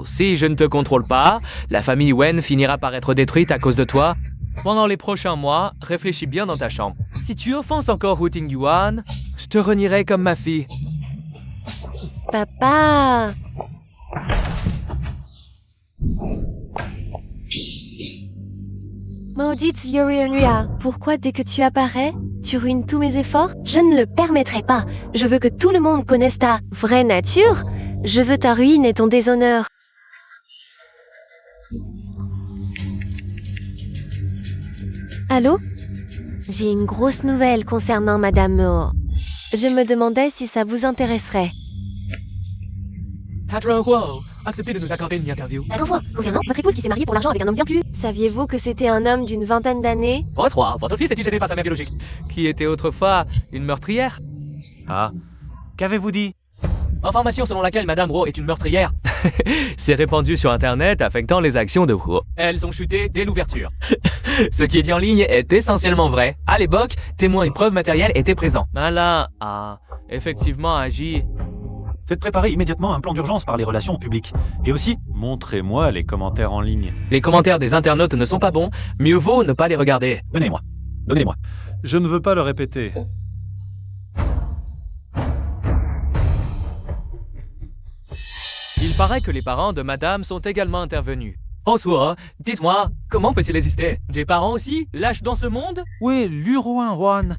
Si je ne te contrôle pas, la famille Wen finira par être détruite à cause de toi. Pendant les prochains mois, réfléchis bien dans ta chambre. Si tu offenses encore Wu Tingyuan, je te renierai comme ma fille. Papa! Maudite Yuri-Onua, pourquoi dès que tu apparais, tu ruines tous mes efforts? Je ne le permettrai pas. Je veux que tout le monde connaisse ta vraie nature. Je veux ta ruine et ton déshonneur. Allô? J'ai une grosse nouvelle concernant Madame Mo. Je me demandais si ça vous intéresserait. Patron Huo, acceptez de nous accorder une interview. Attends, concernant votre épouse qui s'est mariée pour l'argent avec un homme bien plus. Saviez-vous que c'était un homme d'une vingtaine d'années? Bonsoir, votre fils est gêné par sa mère biologique. Qui était autrefois une meurtrière. Ah, qu'avez-vous dit? Information selon laquelle Madame Huo est une meurtrière. C'est répandu sur Internet affectant les actions de Huo. Elles ont chuté dès l'ouverture. Ce qui est dit en ligne est essentiellement vrai. À l'époque, témoins et preuves matérielles étaient présents. Malin a effectivement agi. Faites préparer immédiatement un plan d'urgence par les relations publiques. Et aussi, montrez-moi les commentaires en ligne. Les commentaires des internautes ne sont pas bons, mieux vaut ne pas les regarder. Donnez-moi. Donnez-moi. Je ne veux pas le répéter. Il paraît que les parents de madame sont également intervenus. Bonsoir, dites-moi, comment peut-il résister? Des parents aussi, lâches dans ce monde? Oui, Luroin Juan.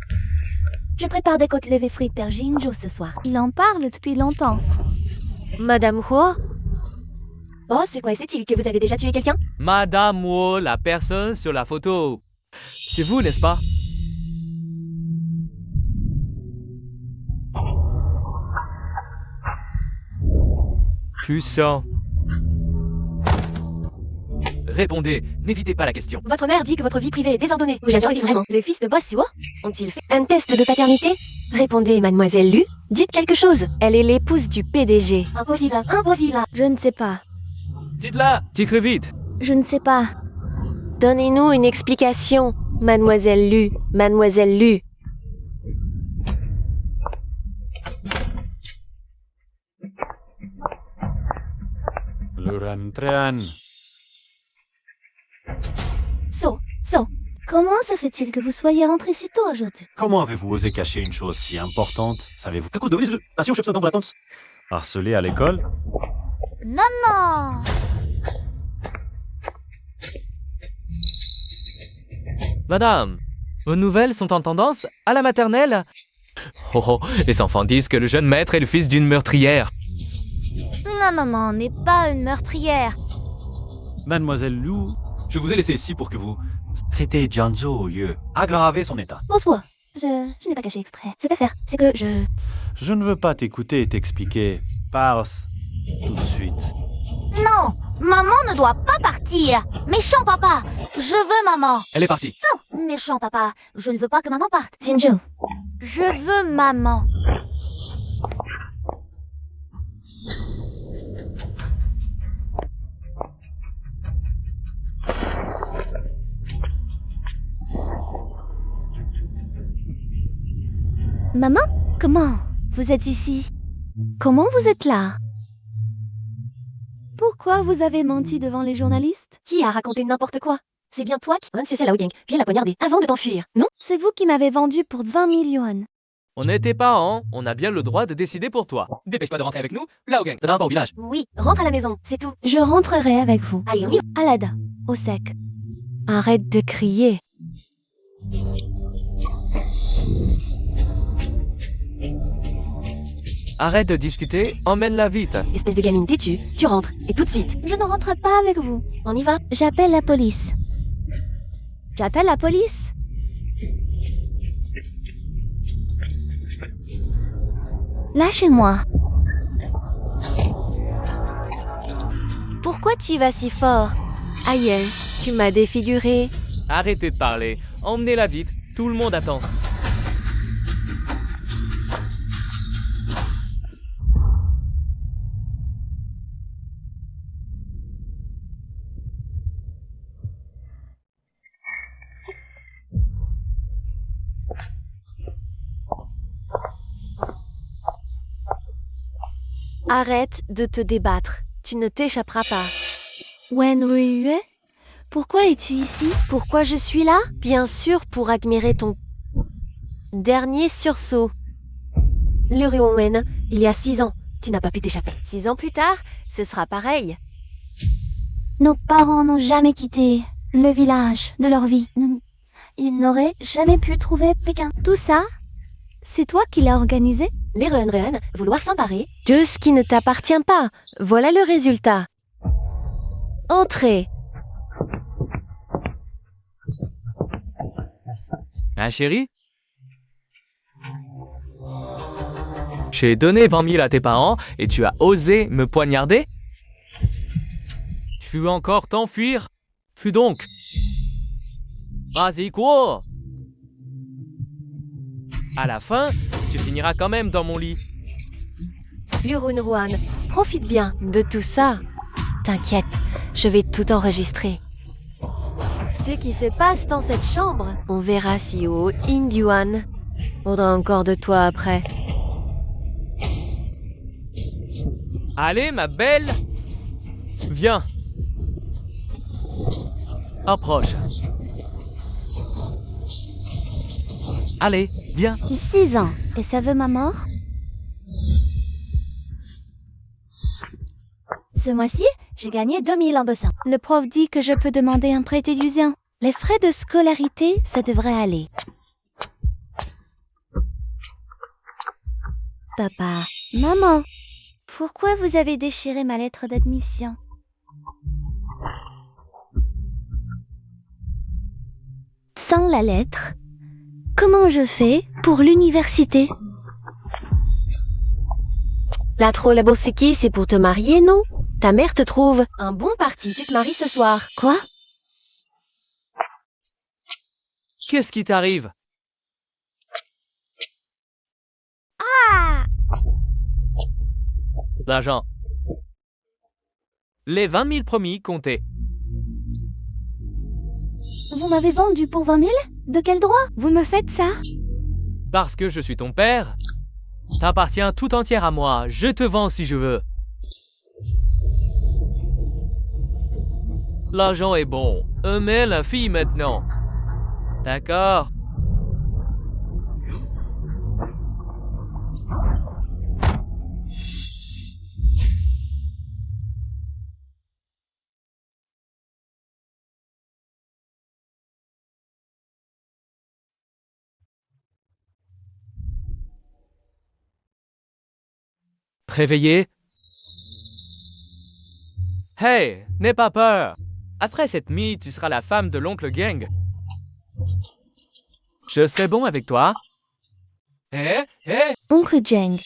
Je prépare des côtes levées frites per Jinjo ce soir. Il en parle depuis longtemps. Madame Huo? Oh, c'est quoi, c'est-il que vous avez déjà tué quelqu'un? Madame Huo, la personne sur la photo. C'est vous, n'est-ce pas? Puissant. Répondez, n'évitez pas la question. Votre mère dit que votre vie privée est désordonnée. Vous j'adore vraiment. Le fils de Boss Huo ont-ils fait un test de paternité? Répondez, mademoiselle Lu. Dites quelque chose. Elle est l'épouse du PDG. Impossible, impossible. Je ne sais pas. Dites-la! Dites-le vite. Je ne sais pas. Donnez-nous une explication, mademoiselle Lu. Mademoiselle Lu. Luran-Trean. So. Comment se fait-il que vous soyez rentré si tôt aujourd'hui? Comment avez-vous osé cacher une chose si importante? Savez-vous À cause de vous, passion, je dans la tente. harceler à l'école? Non. Madame, vos nouvelles sont en tendance à la maternelle? Oh, les enfants disent que le jeune maître est le fils d'une meurtrière. Non, maman n'est pas une meurtrière. Mademoiselle Lu, je vous ai laissé ici pour que vous traitez Jianzhou au lieu aggraver son état. Bonsoir. Je n'ai pas caché exprès. C'est à faire. C'est que Je ne veux pas t'écouter et t'expliquer. Parle tout de suite. Non, maman ne doit pas partir. Méchant papa, je veux maman. Elle est partie. Non, méchant papa, je ne veux pas que maman parte. Jinjo. Je veux maman. Maman? Comment? Vous êtes ici? Comment vous êtes là? Pourquoi vous avez menti devant les journalistes? Qui a raconté n'importe quoi? C'est bien toi qui... C'est Lao Gang. Viens la poignarder avant de t'enfuir, non? C'est vous qui m'avez vendu pour 20 millions. On est tes parents, on a bien le droit de décider pour toi. Dépêche-toi de rentrer avec nous. Là, au gang, t'en as un pas au village. Oui, rentre à la maison, c'est tout. Je rentrerai avec vous. Allez, on y va. Alada, au sec. Arrête de crier. Arrête de discuter, emmène-la vite. Espèce de gamine têtue, tu rentres, et tout de suite. Je ne rentre pas avec vous. On y va? J'appelle la police. J'appelle la police. Lâchez-moi. Pourquoi tu y vas si fort? Aïe, tu m'as défiguré. Arrêtez de parler, emmenez-la vite, tout le monde attend. Arrête de te débattre. Tu ne t'échapperas pas. Wen Rue, pourquoi es-tu ici? Pourquoi je suis là? Bien sûr, pour admirer ton dernier sursaut. Le Wen, il y a 6 ans, tu n'as pas pu t'échapper. 6 ans plus tard, ce sera pareil. Nos parents n'ont jamais quitté le village de leur vie. Ils n'auraient jamais pu trouver Pékin. Tout ça, c'est toi qui l'as organisé? Les Ren, vouloir s'emparer de ce qui ne t'appartient pas. Voilà le résultat. Entrez. Hein, chérie? J'ai donné 20 000 à tes parents et tu as osé me poignarder? Tu veux encore t'enfuir? Fuis donc. Vas-y, cours. À la fin, tu finiras quand même dans mon lit. Lurun, profite bien de tout ça. T'inquiète, je vais tout enregistrer. Ce qui se passe dans cette chambre, on verra si haut Induan faudra encore de toi après. Allez, ma belle. Viens. Approche. Allez, viens. 6 ans. Et ça veut ma mort? Ce mois-ci, j'ai gagné 2000 en bossant. Le prof dit que je peux demander un prêt étudiant. Les frais de scolarité, ça devrait aller. Papa, maman, pourquoi vous avez déchiré ma lettre d'admission? Sans la lettre, comment je fais pour l'université? La Trollaboseki, c'est pour te marier, non? Ta mère te trouve un bon parti, tu te maries ce soir. Quoi? Qu'est-ce qui t'arrive? L'argent. Les 20 000 promis comptaient. Vous m'avez vendu pour 20 000? De quel droit? Vous me faites ça? Parce que je suis ton père, t'appartiens tout entière à moi. Je te vends si je veux. L'argent est bon. Mais la fille maintenant. D'accord. Réveillé. Hey, n'aie pas peur. Après cette nuit, tu seras la femme de l'oncle Gang. Je serai bon avec toi. Oncle Jeng,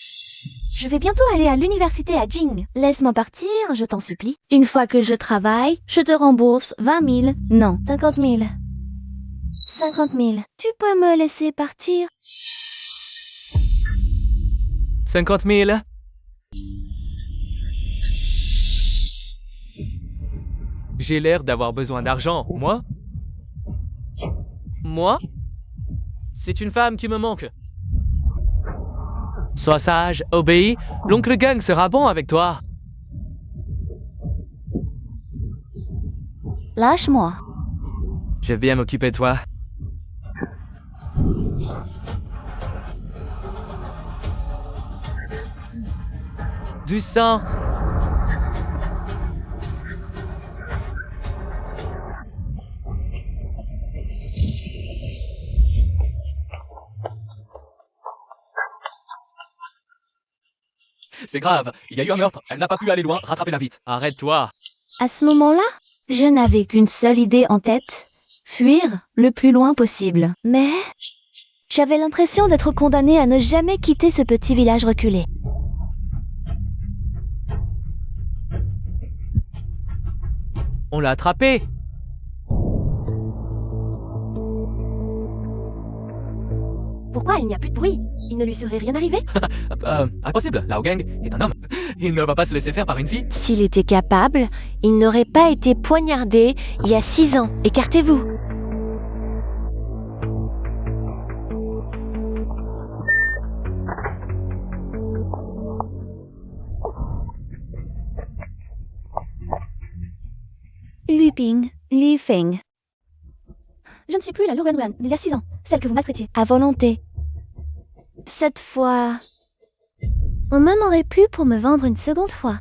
je vais bientôt aller à l'université à Jing. Laisse-moi partir, je t'en supplie. Une fois que je travaille, je te rembourse 20 000. Non, 50 000. 50 000. Tu peux me laisser partir? 50 000. J'ai l'air d'avoir besoin d'argent, moi? Moi? C'est une femme qui me manque. Sois sage, obéis, l'oncle Gang sera bon avec toi. Lâche-moi. Je vais bien m'occuper de toi. Du sang. C'est grave, il y a eu un meurtre, elle n'a pas pu aller loin, rattrapez-la vite. Arrête-toi. À ce moment-là, je n'avais qu'une seule idée en tête. Fuir le plus loin possible. Mais j'avais l'impression d'être condamnée à ne jamais quitter ce petit village reculé. On l'a attrapé. Pourquoi il n'y a plus de bruit? Il ne lui serait rien arrivé? Impossible, Lao Gang est un homme. Il ne va pas se laisser faire par une fille. S'il était capable, il n'aurait pas été poignardé il y a 6 ans. Écartez-vous. Luping, Li Feng. Je ne suis plus la Lu Ruan d'il y a 6 ans, celle que vous maltraitiez. À volonté. Cette fois... On même aurait pu pour me vendre une seconde fois.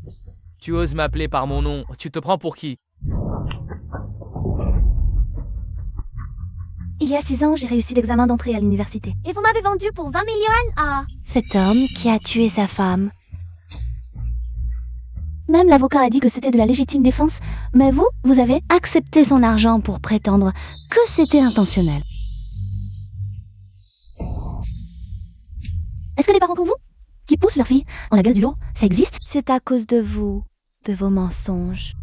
Tu oses m'appeler par mon nom, tu te prends pour qui? Il y a 6 ans, j'ai réussi l'examen d'entrée à l'université. Et vous m'avez vendu pour 20 000 yuan à... Cet homme qui a tué sa femme. Même l'avocat a dit que c'était de la légitime défense, mais vous avez accepté son argent pour prétendre que c'était intentionnel. Est-ce que des parents comme vous, qui poussent leur fille dans la gueule du lot, ça existe? C'est à cause de vous, de vos mensonges.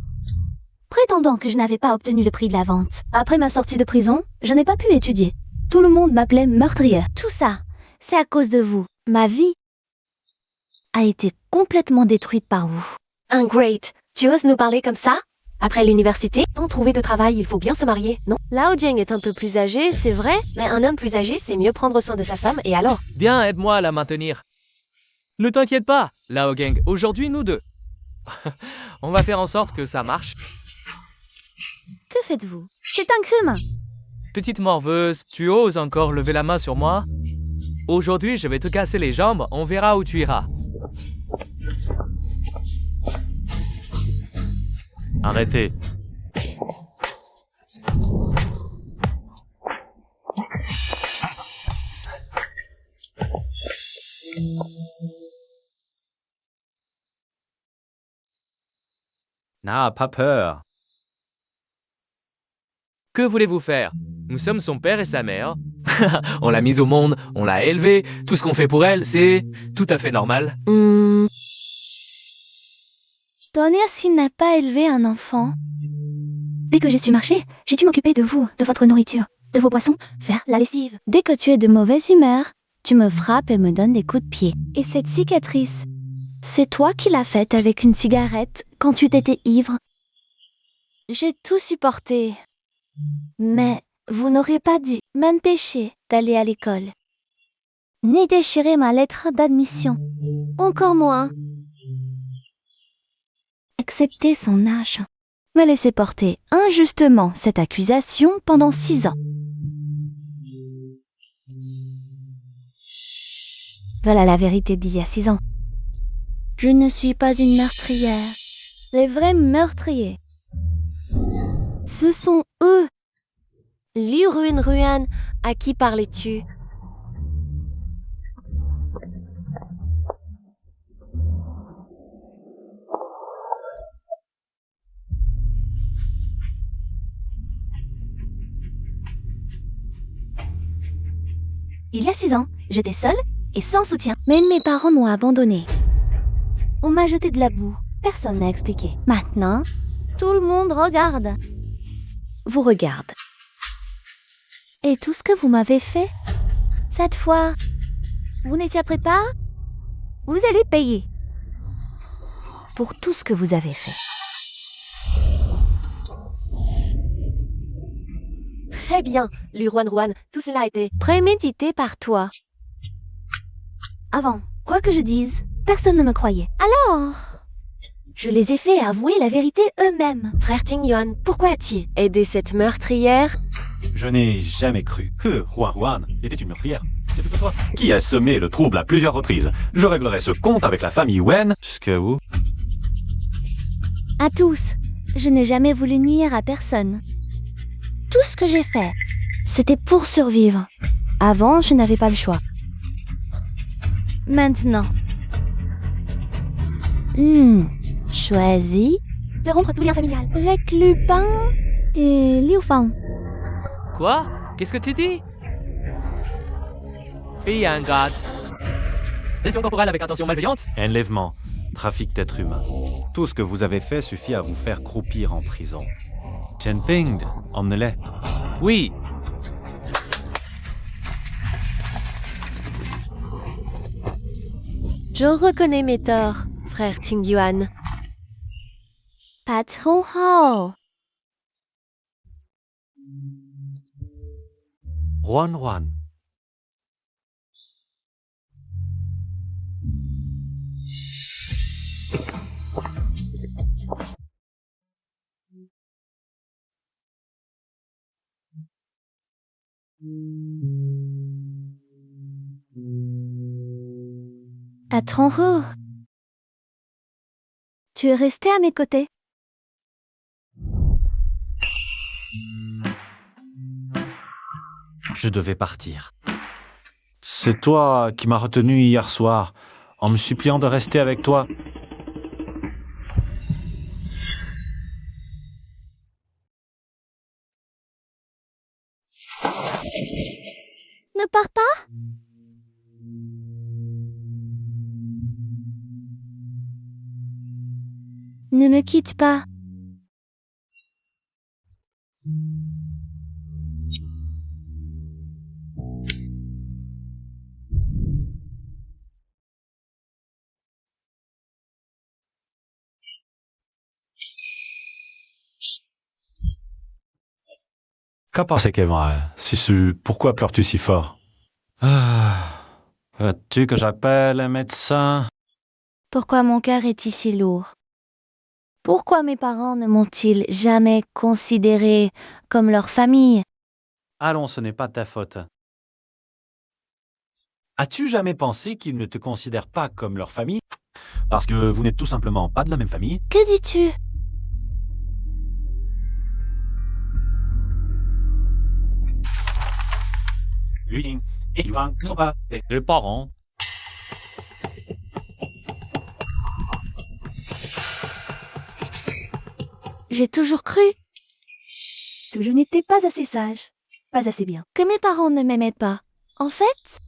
Prétendant que je n'avais pas obtenu le prix de la vente. Après ma sortie de prison, je n'ai pas pu étudier. Tout le monde m'appelait meurtrière. Tout ça, c'est à cause de vous. Ma vie a été complètement détruite par vous. Great. Tu oses nous parler comme ça? Après l'université, sans trouver de travail, il faut bien se marier, non? Lao Jing est un peu plus âgé, c'est vrai, mais un homme plus âgé, c'est mieux prendre soin de sa femme, et alors? Viens, aide-moi à la maintenir. Ne t'inquiète pas, Lao Gang, aujourd'hui nous deux. On va faire en sorte que ça marche. Que faites-vous? C'est un crime. Petite morveuse, tu oses encore lever la main sur moi? Aujourd'hui, je vais te casser les jambes, on verra où tu iras. Arrêtez. N'a pas peur. Que voulez-vous faire? Nous sommes son père et sa mère. On l'a mise au monde, on l'a élevée, tout ce qu'on fait pour elle, c'est tout à fait normal. Donias n'a pas élevé un enfant. Dès que j'ai su marcher, j'ai dû m'occuper de vous, de votre nourriture, de vos boissons, faire la lessive. Dès que tu es de mauvaise humeur, tu me frappes et me donnes des coups de pied. Et cette cicatrice, c'est toi qui l'as faite avec une cigarette quand tu t'étais ivre. J'ai tout supporté. Mais vous n'aurez pas dû m'empêcher d'aller à l'école, ni déchirer ma lettre d'admission. Encore moins accepter son âge. Me laisser porter injustement cette accusation pendant 6 ans. Voilà la vérité d'il y a 6 ans. Je ne suis pas une meurtrière. Les vrais meurtriers, ce sont eux. Lu Ruan, à qui parlais-tu? Il y a 6 ans, j'étais seule et sans soutien. Mais mes parents m'ont abandonnée. On m'a jeté de la boue. Personne n'a expliqué. Maintenant, tout le monde regarde. Vous regarde. Et tout ce que vous m'avez fait, cette fois, vous n'étiez pas? Vous allez payer pour tout ce que vous avez fait. Très bien, Lu Ruan, tout cela a été prémédité par toi. Avant, quoi que je dise, personne ne me croyait. Alors, je les ai fait avouer la vérité eux-mêmes. Frère Ting Yuan, pourquoi as-tu aidé cette meurtrière? Je n'ai jamais cru que Ruan était une meurtrière. C'est plutôt toi qui a semé le trouble à plusieurs reprises. Je réglerai ce compte avec la famille Wen. Jusqu'à où? À tous, je n'ai jamais voulu nuire à personne. Tout ce que j'ai fait, c'était pour survivre. Avant, je n'avais pas le choix. Maintenant, choisis de rompre tout lien familial avec Lupin et Liu Fang. Quoi? Qu'est-ce que tu dis? Fille ingrate. Lésion corporelle avec intention malveillante? Enlèvement, trafic d'êtres humains. Tout ce que vous avez fait suffit à vous faire croupir en prison. Chen Ping, emmenez-les. Oui. Je reconnais mes torts, frère Ting Yuan. Patron Hao. Ruan. À Tronro, tu es resté à mes côtés. Je devais partir. C'est toi qui m'as retenu hier soir, en me suppliant de rester avec toi. Ne pars pas. Ne me quitte pas. Qu'a pensé Kevin? Pourquoi pleures-tu si fort? Veux-tu que j'appelle un médecin? Pourquoi mon cœur est si lourd? Pourquoi mes parents ne m'ont-ils jamais considéré comme leur famille? Allons, ce n'est pas de ta faute. As-tu jamais pensé qu'ils ne te considèrent pas comme leur famille? Parce que vous n'êtes tout simplement pas de la même famille? Que dis-tu? Lui et Yvan ne sont pas tes deux parents. J'ai toujours cru que je n'étais pas assez sage, pas assez bien, que mes parents ne m'aimaient pas. En fait,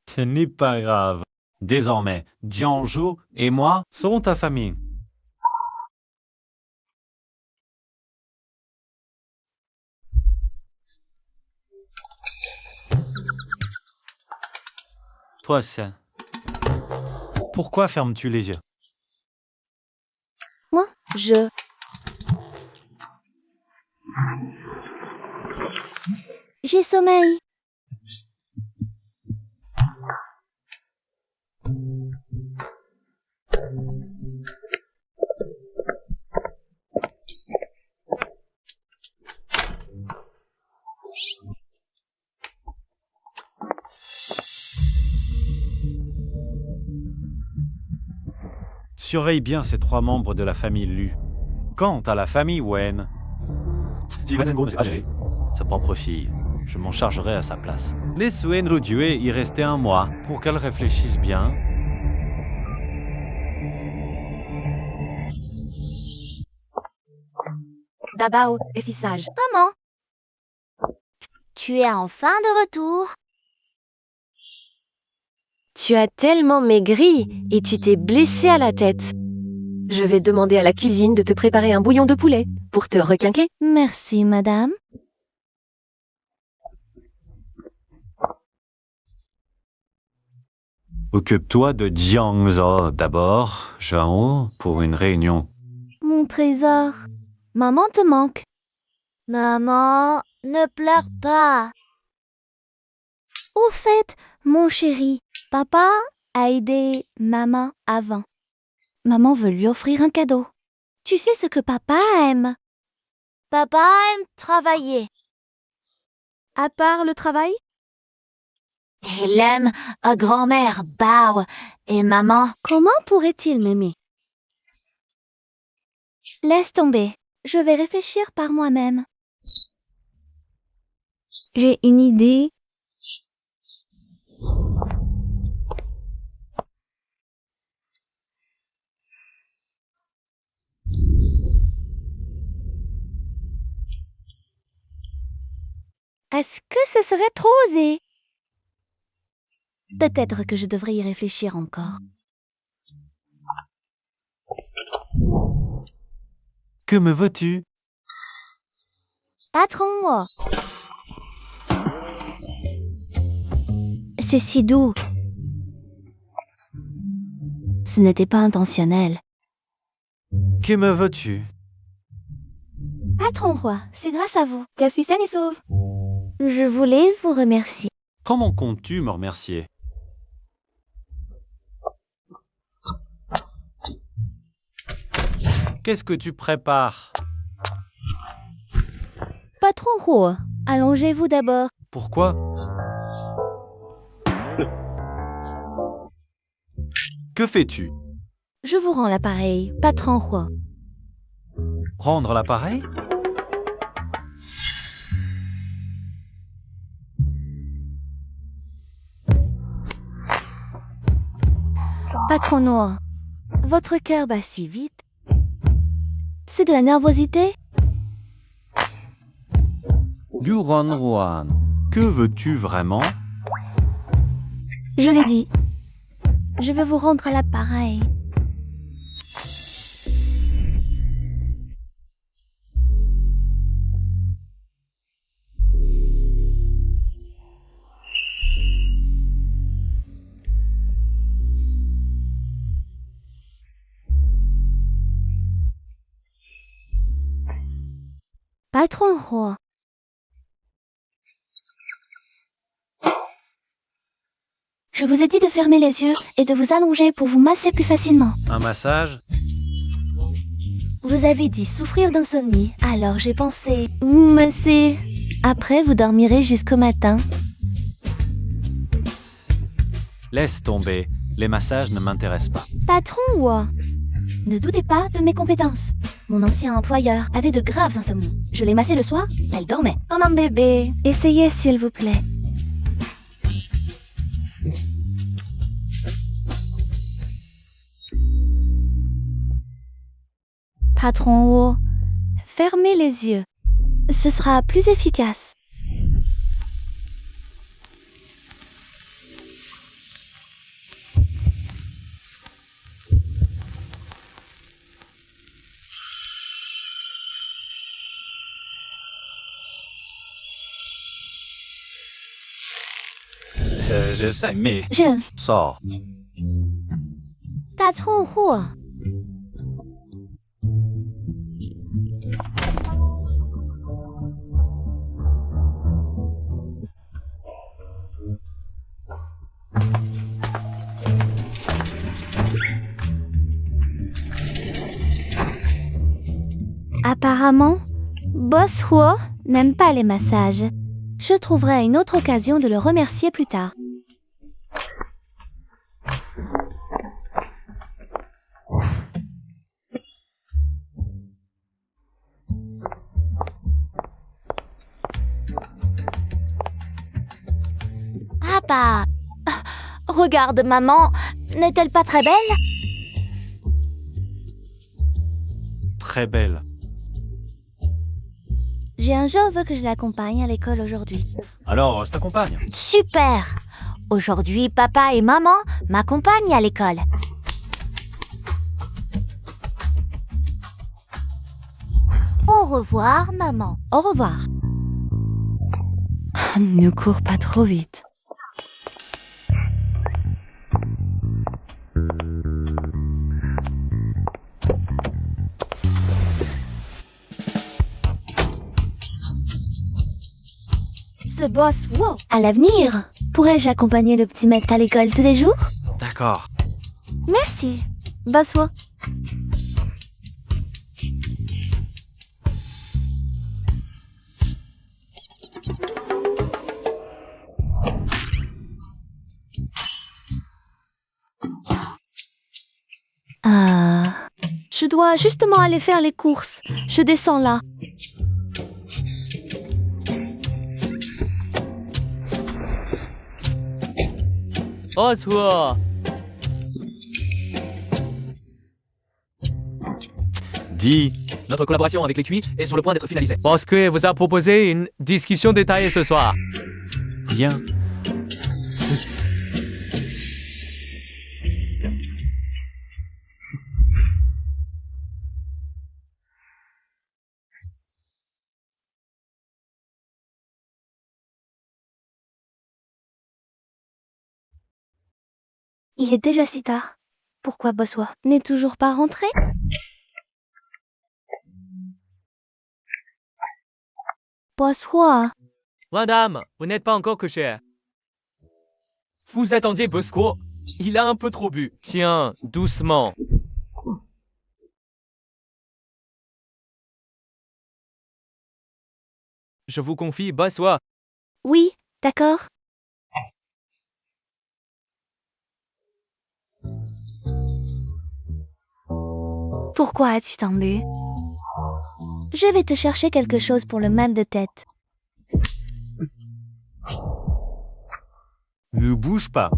Ce n'est pas grave. Désormais, Jianzhou et moi serons ta famille. Toi, c'est... Pourquoi fermes-tu les yeux? moi, j'ai sommeil. Surveille bien ces trois membres de la famille Lu. Quant à la famille Wen, si Wen Zhenguo ne sait pas gérer sa propre fille, je m'en chargerai à sa place. Laisse Wen Rudue y rester un mois pour qu'elle réfléchisse bien. Dabao est si sage. Maman, tu es enfin de retour. Tu as tellement maigri et tu t'es blessé à la tête. Je vais demander à la cuisine de te préparer un bouillon de poulet pour te requinquer. Merci, madame. Occupe-toi de Jiangzhou d'abord, Zhao, pour une réunion. Mon trésor. Maman te manque. Maman, ne pleure pas. Au fait, mon chéri, papa a aidé maman avant. Maman veut lui offrir un cadeau. Tu sais ce que papa aime? Papa aime travailler. À part le travail? Il aime grand-mère Bao et maman. Comment pourrait-il m'aimer? Laisse tomber. Je vais réfléchir par moi-même. J'ai une idée. Est-ce que ce serait trop osé? Peut-être que je devrais y réfléchir encore. Que me veux-tu? Patron-moi. C'est si doux. Ce n'était pas intentionnel. Que me veux-tu? Patron-roi, c'est grâce à vous que je suis saine et sauve. Je voulais vous remercier. Comment comptes-tu me remercier? Qu'est-ce que tu prépares? Patron Huo, allongez-vous d'abord. Pourquoi? Que fais-tu? Je vous rends l'appareil, patron Huo. Rendre l'appareil? Patron Huo, votre cœur bat si vite. C'est de la nervosité? Yuron Ruan, que veux-tu vraiment? Je l'ai dit. Je veux vous rendre à l'appareil. Patron Huo. Je vous ai dit de fermer les yeux et de vous allonger pour vous masser plus facilement. Un massage? Vous avez dit souffrir d'insomnie, alors j'ai pensé vous masser. Après, vous dormirez jusqu'au matin. Laisse tomber, les massages ne m'intéressent pas. Patron Huo. Ne doutez pas de mes compétences. Mon ancien employeur avait de graves insomnies. Je l'ai massée le soir, elle dormait. Oh mon bébé. Essayez s'il vous plaît. Patron Huo, fermez les yeux. Ce sera plus efficace. Je sais, mais... Je... Sors. Patron Huo. Apparemment, Boss Huo n'aime pas les massages. Je trouverai une autre occasion de le remercier plus tard. Ah bah... Regarde, maman, n'est-elle pas très belle? Très belle. J'ai un jour veut que je l'accompagne à l'école aujourd'hui. Alors, je t'accompagne. Super! Aujourd'hui, papa et maman m'accompagnent à l'école. Au revoir, maman. Au revoir. Ne cours pas trop vite. Ce boss, wow! À l'avenir, pourrais-je accompagner le petit maître à l'école tous les jours? D'accord. Merci, boss Wo. Je dois justement aller faire les courses. Je descends là. Oswa. Dis, Notre collaboration avec l'écurie est sur le point d'être finalisée. Bosque vous a proposé une discussion détaillée ce soir. bien. Il est déjà si tard. Pourquoi boss Wo n'est toujours pas rentré? Boss Wo. Madame, vous n'êtes pas encore couché. Vous attendiez Bosco. Il a un peu trop bu. Tiens, doucement. Je vous confie, bosse-toi. Oui, d'accord. Pourquoi as-tu tant bu? Je vais te chercher quelque chose pour le mal de tête. Ne bouge pas.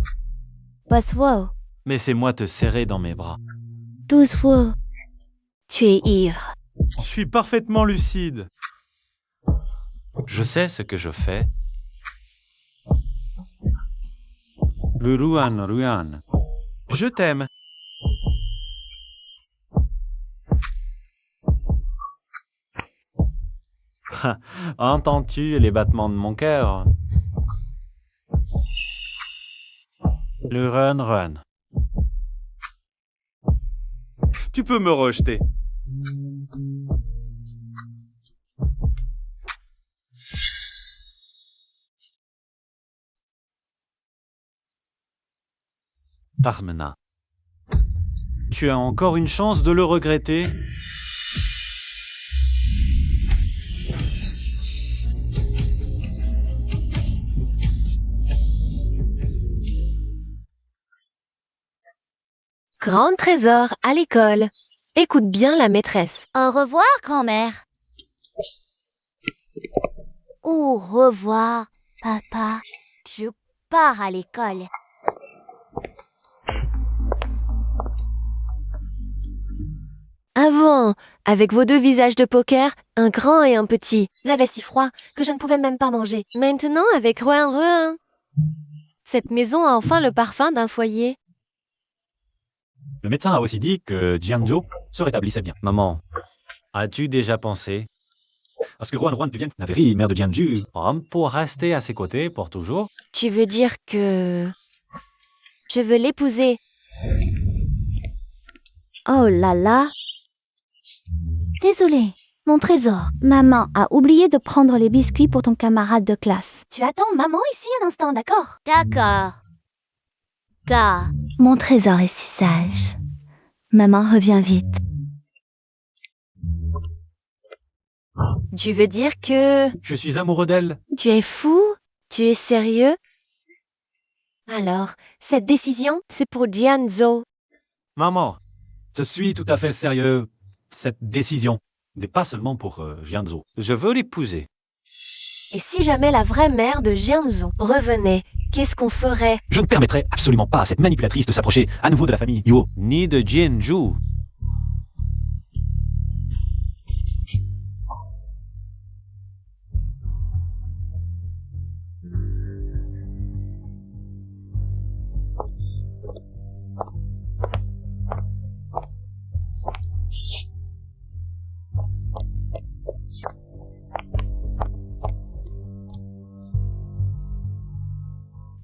Boss-wo, Laissez-moi te serrer dans mes bras. douce-wo. Tu es ivre. Je suis parfaitement lucide. Je sais ce que je fais. Le Ruan Ruan. Je t'aime. Entends-tu les battements de mon cœur? Le Run Run. Tu peux me rejeter. Parmena. Tu as encore une chance de le regretter. Grand trésor à l'école. Écoute bien la maîtresse. Au revoir, grand-mère. Au revoir, papa. Je pars à l'école. Avant, avec vos deux visages de poker, un grand et un petit. J'avais si froid que je ne pouvais même pas manger. Maintenant, avec Ruin Ruin. Cette maison a enfin le parfum d'un foyer. Le médecin a aussi dit que Jianzhou se rétablissait bien. Maman, as-tu déjà pensé Parce que Ruan devient la vraie mère de Jianzhou. pour rester à ses côtés pour toujours? Tu veux dire que... Je veux l'épouser. Oh là là. Désolé, mon trésor. Maman a oublié de prendre les biscuits pour ton camarade de classe. Tu attends maman ici un instant, d'accord? D'accord. Mon trésor est si sage. Maman revient vite. Tu veux dire que... Je suis amoureux d'elle. Tu es fou? Tu es sérieux? Alors, cette décision, c'est pour Jianzhou. Maman, Je suis tout à fait sérieux. Cette décision n'est pas seulement pour Jianzhou. je veux l'épouser. Et si jamais la vraie mère de Jianzhou revenait, qu'est-ce qu'on ferait? Je ne permettrai absolument pas à cette manipulatrice de s'approcher à nouveau de la famille Yuo. Ni de Jianzhou.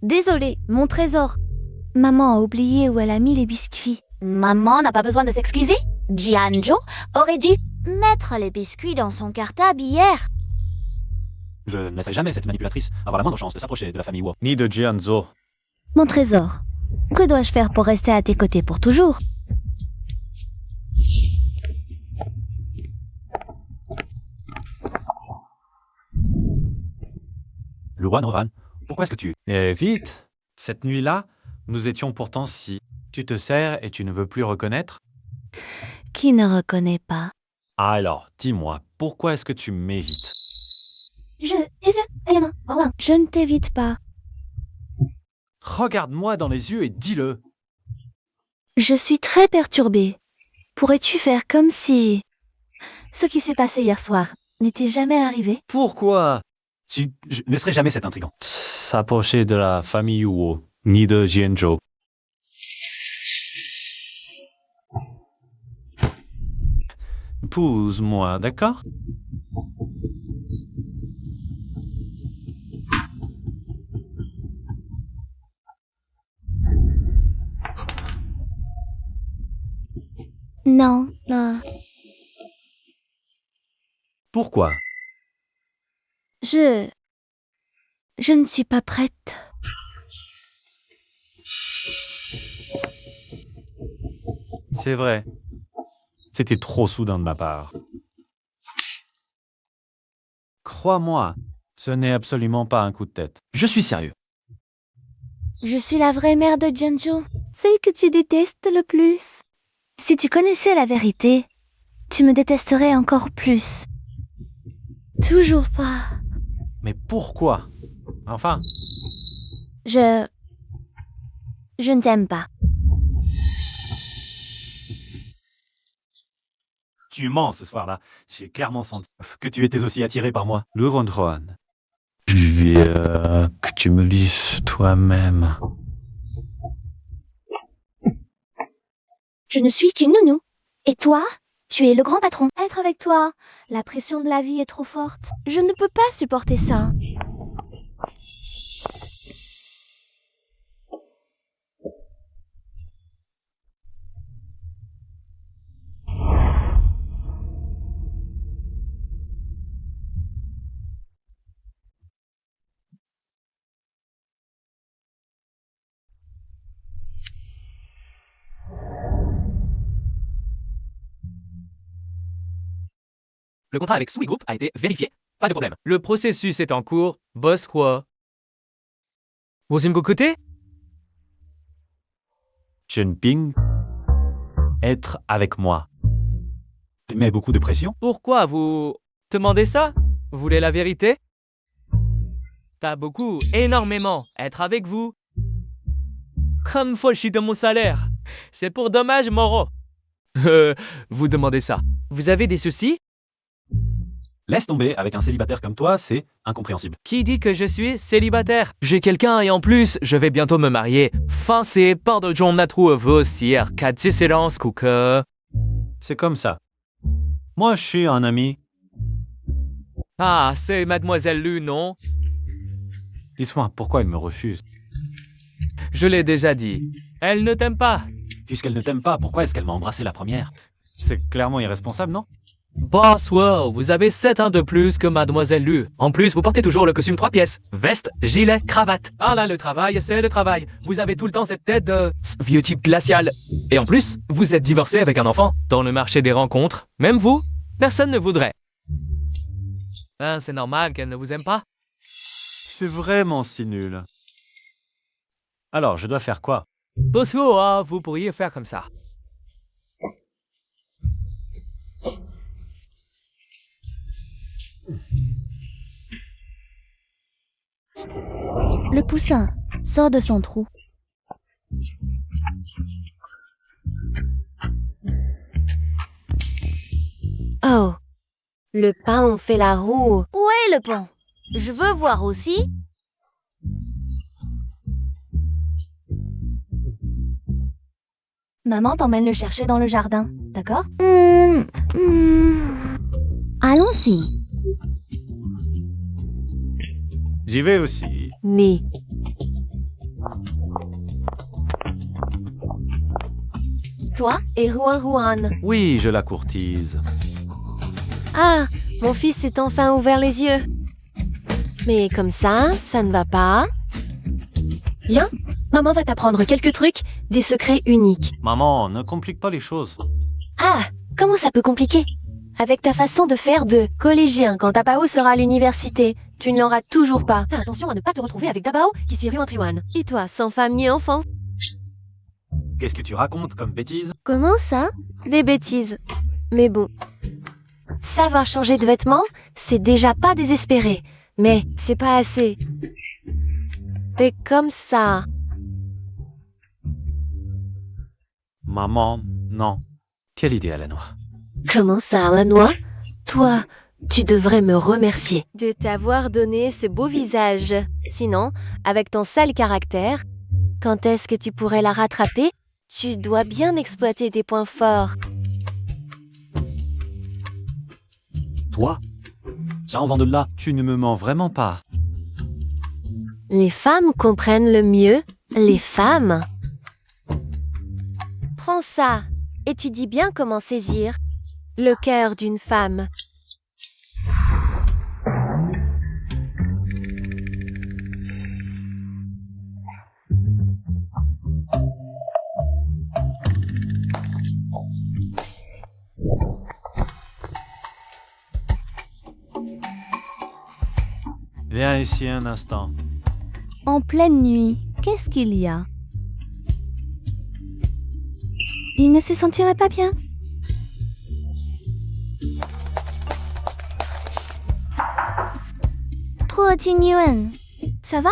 Désolé, mon trésor. Maman a oublié où elle a mis les biscuits. Maman n'a pas besoin de s'excuser. Jianzhou aurait dû mettre les biscuits dans son cartable hier. Je ne laisserai jamais cette manipulatrice avoir la moindre chance de s'approcher de la famille Yuo. Ni de Jianzhou. Mon trésor, que dois-je faire pour rester à tes côtés pour toujours? Le Ruan, pourquoi est-ce que tu... Et vite. Cette nuit-là, nous étions pourtant si... Tu te sers et tu ne veux plus reconnaître? Qui ne reconnaît pas? Alors, dis-moi, pourquoi est-ce que tu m'évites? Je ne t'évite pas. Regarde-moi dans les yeux et dis-le. Je suis très perturbée. Pourrais-tu faire comme si... Ce qui s'est passé hier soir n'était jamais arrivé? Pourquoi? Si, je ne laisserai jamais cet intrigant. S'approcher de la famille Yuo, ni de Jianzhou. Épouse-moi, d'accord? Non, Pourquoi? je ne suis pas prête. C'est vrai. C'était trop soudain de ma part. Crois-moi, ce n'est absolument pas un coup de tête. Je suis sérieux. Je suis la vraie mère de Jianzhou, celle que tu détestes le plus. Si tu connaissais la vérité, tu me détesterais encore plus. Toujours pas. Mais pourquoi? Enfin, Je ne t'aime pas. Tu mens ce soir-là. J'ai clairement senti que tu étais aussi attiré par moi. le Ron. Je veux que tu me lises toi-même. Je ne suis qu'une nounou. Et toi, tu es le grand patron. Être avec toi, la pression de la vie est trop forte. Je ne peux pas supporter ça. Le contrat avec Sui Group a été vérifié. Pas de problème. Le processus est en cours. Boss quoi? Vous me côté? Junping, être avec moi. Tu mets beaucoup de pression. Pourquoi vous demandez ça? Vous voulez la vérité? Pas beaucoup, énormément. Être avec vous. Comme Folchi de mon salaire. C'est pour dommages moraux. Vous demandez ça. Vous avez des soucis? Laisse tomber, avec un célibataire comme toi, c'est incompréhensible. Qui dit que je suis célibataire? J'ai quelqu'un et en plus, je vais bientôt me marier. C'est pas de John Natru vos sire, qu'à différence que... C'est comme ça. Moi, je suis un ami. Ah, c'est Mademoiselle Lu, non? Dis-moi, pourquoi il me refuse? Je l'ai déjà dit. Elle ne t'aime pas. Puisqu'elle ne t'aime pas, pourquoi est-ce qu'elle m'a embrassé la première? C'est clairement irresponsable, non? Boss, wow, vous avez 7 ans de plus que Mademoiselle Lu. En plus, vous portez toujours le costume 3 pièces. Veste, gilet, cravate. Ah là, le travail, c'est le travail. Vous avez tout le temps cette tête de vieux type glacial. Et en plus, vous êtes divorcé avec un enfant. Dans le marché des rencontres, même vous, personne ne voudrait. Hein, c'est normal qu'elle ne vous aime pas. C'est vraiment si nul. Alors, je dois faire quoi? Boss, wow, vous pourriez faire comme ça. Le poussin sort de son trou. Oh, le pain fait la roue. Où est le pont? Je veux voir aussi. Maman t'emmène le chercher dans le jardin, d'accord? Allons-y. J'y vais aussi. Né. Toi et Ruan. Oui, je la courtise. Ah, mon fils s'est enfin ouvert les yeux. Mais comme ça ne va pas. Viens, maman va t'apprendre quelques trucs, des secrets uniques. Maman, ne complique pas les choses. Ah, comment ça peut compliquer? Avec ta façon de faire de collégien quand Dabao sera à l'université, tu ne l'auras toujours pas. Fais attention à ne pas te retrouver avec Dabao qui suit Ruan Triwan. Et toi, sans femme ni enfant? Qu'est-ce que tu racontes comme bêtise? Comment ça? Des bêtises. Mais bon. Savoir changer de vêtements, c'est déjà pas désespéré. Mais c'est pas assez. Fais comme ça. Maman, non. Quelle idée à la noix. Comment ça, la noix? Toi, tu devrais me remercier de t'avoir donné ce beau visage. Sinon, avec ton sale caractère, quand est-ce que tu pourrais la rattraper? Tu dois bien exploiter tes points forts. Toi? Ça en vend de là. Tu ne me mens vraiment pas. Les femmes comprennent le mieux les femmes. Prends ça et tu dis bien comment saisir le cœur d'une femme. Viens ici un instant. En pleine nuit, qu'est-ce qu'il y a? Il ne se sentirait pas bien? Pro Tingyuan, ça va?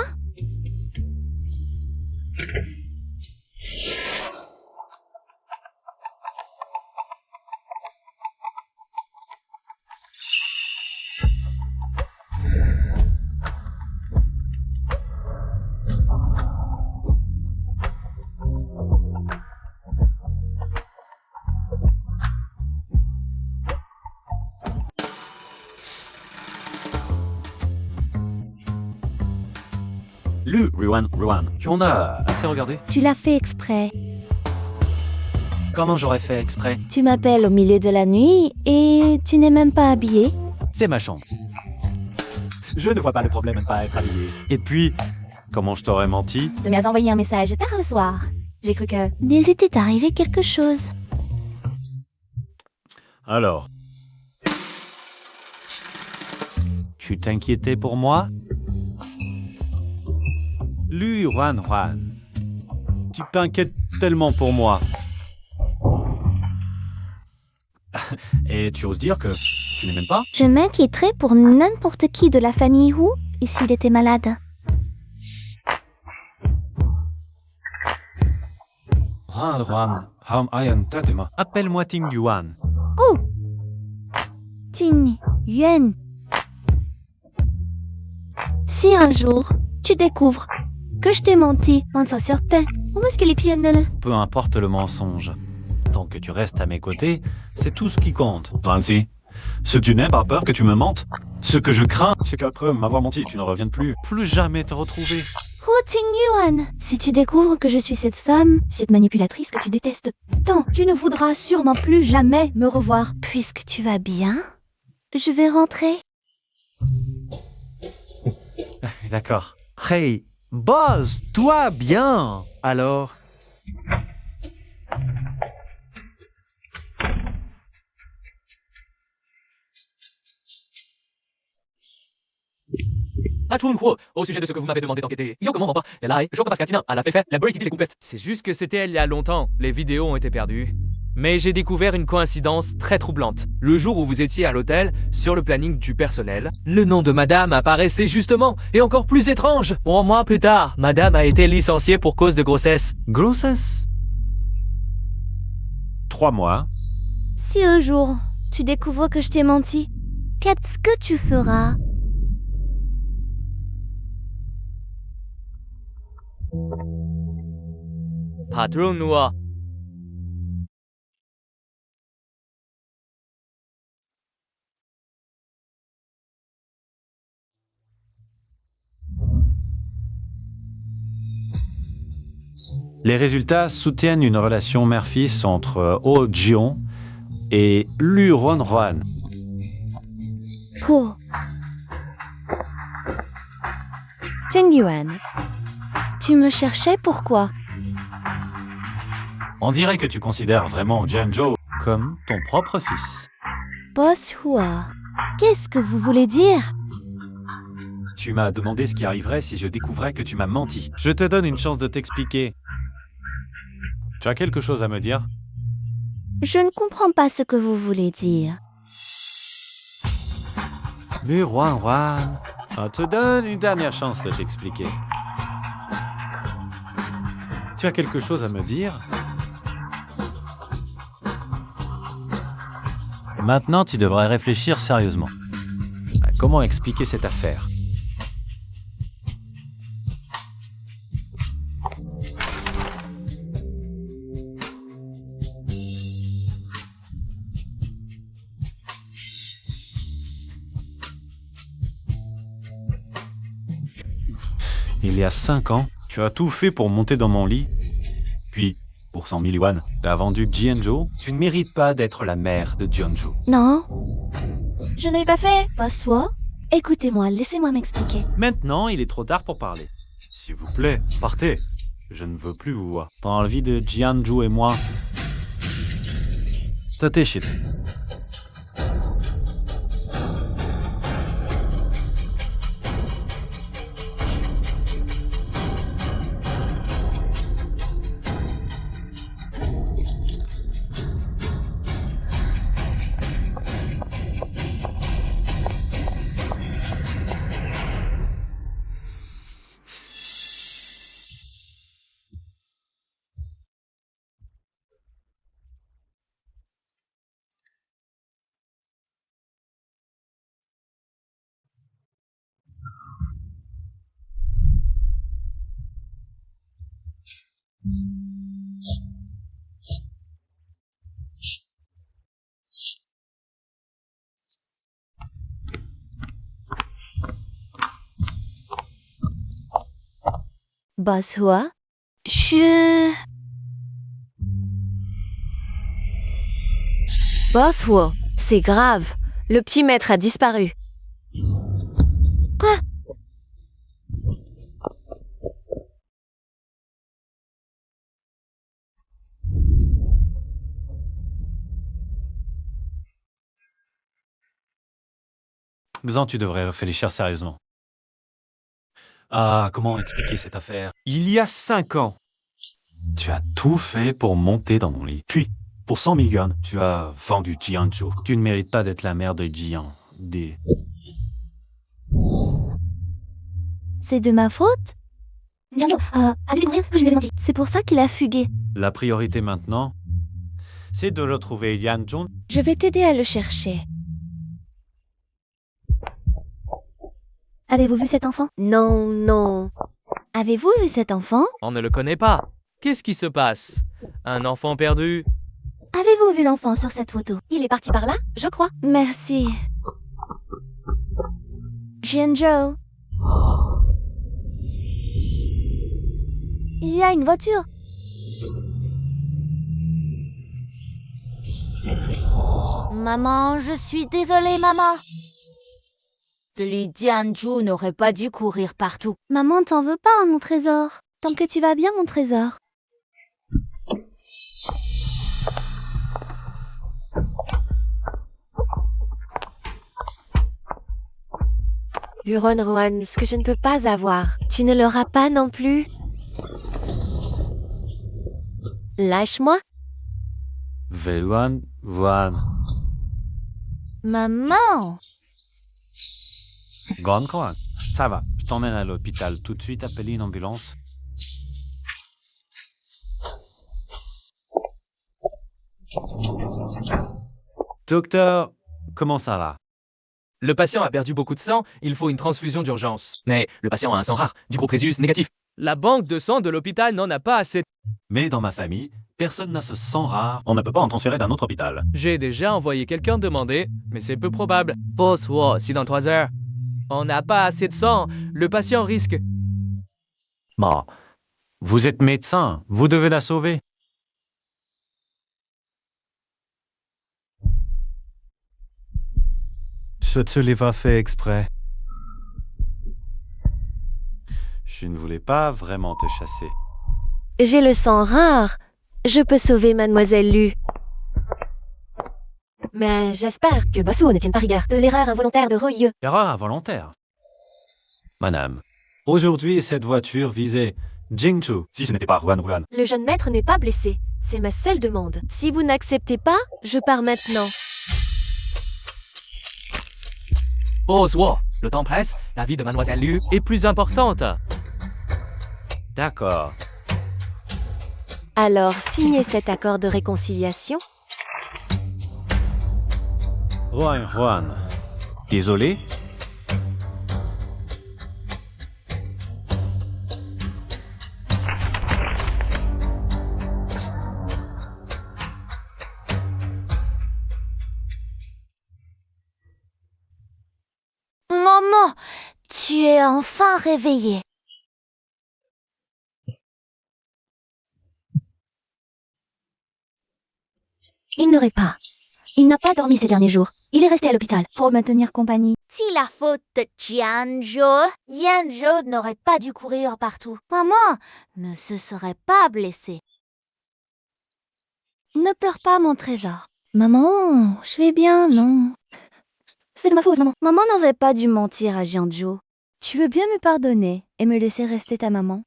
Lu, Ruan, tu en as assez regardé? Tu l'as fait exprès. Comment j'aurais fait exprès? Tu m'appelles au milieu de la nuit et tu n'es même pas habillé. C'est ma chambre. Je ne vois pas le problème à ne pas être habillé. Et puis, comment je t'aurais menti? Tu m'as envoyé un message tard le soir. J'ai cru que... Il était arrivé quelque chose. Alors, tu t'inquiétais pour moi? Lui, Juan, tu t'inquiètes tellement pour moi. Et tu oses dire que tu n'es même pas? Je m'inquiéterais pour n'importe qui de la famille Wu et s'il était malade. Appelle-moi Ting Yuan. Ting Yuan. Si un jour, tu découvres que je t'ai menti en s'en sortant, où est-ce que les pieds ne... Peu importe le mensonge. Tant que tu restes à mes côtés, c'est tout ce qui compte. Francie, ce que tu n'aimes pas peur que tu me mentes. Ce que je crains, c'est qu'après m'avoir menti, tu ne reviennes plus. Plus jamais te retrouver. Oh Ting Yuan, si tu découvres que je suis cette femme, cette manipulatrice que tu détestes tant, tu ne voudras sûrement plus jamais me revoir. Puisque tu vas bien, je vais rentrer. D'accord. Hey, Buzz, toi bien. Alors? Au sujet de ce que vous m'avez demandé d'enquêter, c'est juste que c'était il y a longtemps, les vidéos ont été perdues. Mais j'ai découvert une coïncidence très troublante. Le jour où vous étiez à l'hôtel, sur le planning du personnel, le nom de madame apparaissait justement, et encore plus étrange. 3 mois plus tard, madame a été licenciée pour cause de grossesse. Grossesse? 3 mois. Si un jour, tu découvres que je t'ai menti, qu'est-ce que tu feras? Patron Noah. Les résultats soutiennent une relation mère-fils entre Oh Jion et Lu Ronhuan. Oh. Ting Yuan, tu me cherchais pourquoi? On dirait que tu considères vraiment Jianzhou Comme ton propre fils. Boss Hua, qu'est-ce que vous voulez dire? Tu m'as demandé ce qui arriverait si je découvrais que tu m'as menti. Je te donne une chance de t'expliquer. Tu as quelque chose à me dire? Je ne comprends pas ce que vous voulez dire. Lu Ronhuan, on te donne une dernière chance de t'expliquer. Tu as quelque chose à me dire? Maintenant, tu devrais réfléchir sérieusement. À comment expliquer cette affaire? Il y a 5 ans, tu as tout fait pour monter dans mon lit. Puis, pour 100 000 yuan, Tu as vendu Jianzhou. Tu ne mérites pas d'être la mère de Jianzhou. Non, je ne l'ai pas fait. Boss Hua, écoutez-moi, laissez-moi m'expliquer. Maintenant, il est trop tard pour parler. S'il vous plaît, partez. Je ne veux plus vous voir. Dans la vie de Jianzhou et moi, Tateshit. Boss Hua? Boss Wo, c'est grave. Le petit maître a disparu. Besan, tu devrais réfléchir sérieusement. Ah, comment expliquer cette affaire? Il y a 5 ans. Tu as tout fait pour monter dans mon lit. Puis, pour 100 000 yuan, tu as vendu Jianzhou. Tu ne mérites pas d'être la mère de Jian. C'est de ma faute? Allez découvrir que je lui ai menti. C'est pour ça qu'il a fugué. La priorité maintenant, c'est de retrouver Yanzhou. Je vais t'aider à le chercher. Avez-vous vu cet enfant? Non, non. Avez-vous vu cet enfant? On ne le connaît pas. Qu'est-ce qui se passe? Un enfant perdu? Avez-vous vu l'enfant sur cette photo? Il est parti par là, je crois. Merci. Jianzhou. Il y a une voiture. Maman, je suis désolée, maman. Li Jianzhou n'aurait pas dû courir partout. Maman t'en veut pas, mon trésor. Tant que tu vas bien, mon trésor. Huron Rohan, ce que je ne peux pas avoir. Tu ne l'auras pas non plus. Lâche-moi. Veluan, Wan, Maman! Grand. Ça va, je t'emmène à l'hôpital. Tout de suite, appeler une ambulance. Docteur, comment ça va? Le patient a perdu beaucoup de sang, il faut une transfusion d'urgence. Mais le patient a un sang rare, du groupe Rhésus négatif. La banque de sang de l'hôpital n'en a pas assez. Mais dans ma famille, personne n'a ce sang rare. On ne peut pas en transférer d'un autre hôpital. J'ai déjà envoyé quelqu'un demander, mais c'est peu probable. Boss Wo, si dans 3 heures, on n'a pas assez de sang, le patient risque... Bon, vous êtes médecin, vous devez la sauver. Je te l'ai pas fait exprès. Je ne voulais pas vraiment te chasser. J'ai le sang rare. Je peux sauver Mademoiselle Lu. Mais j'espère que Bosso ne tienne pas rigueur de l'erreur involontaire de Royeux. Erreur involontaire. Madame, aujourd'hui, cette voiture visait Jingchu. Si ce n'était pas Ruan. Le jeune maître n'est pas blessé. C'est ma seule demande. Si vous n'acceptez pas, je pars maintenant. Boss Wo, le temps presse, la vie de Mademoiselle Lu est plus importante. D'accord. Alors, signez cet accord de réconciliation. Juan. Désolé. Maman, tu es enfin réveillée. Il n'aurait pas. Il n'a pas dormi ces derniers jours. Il est resté à l'hôpital pour me tenir compagnie. C'est la faute de Jianzhou. Jianzhou n'aurait pas dû courir partout. Maman ne se serait pas blessée. Ne pleure pas, mon trésor. Maman, je vais bien, non? C'est de ma faute, maman. Maman n'aurait pas dû mentir à Jianzhou. Tu veux bien me pardonner et me laisser rester ta maman?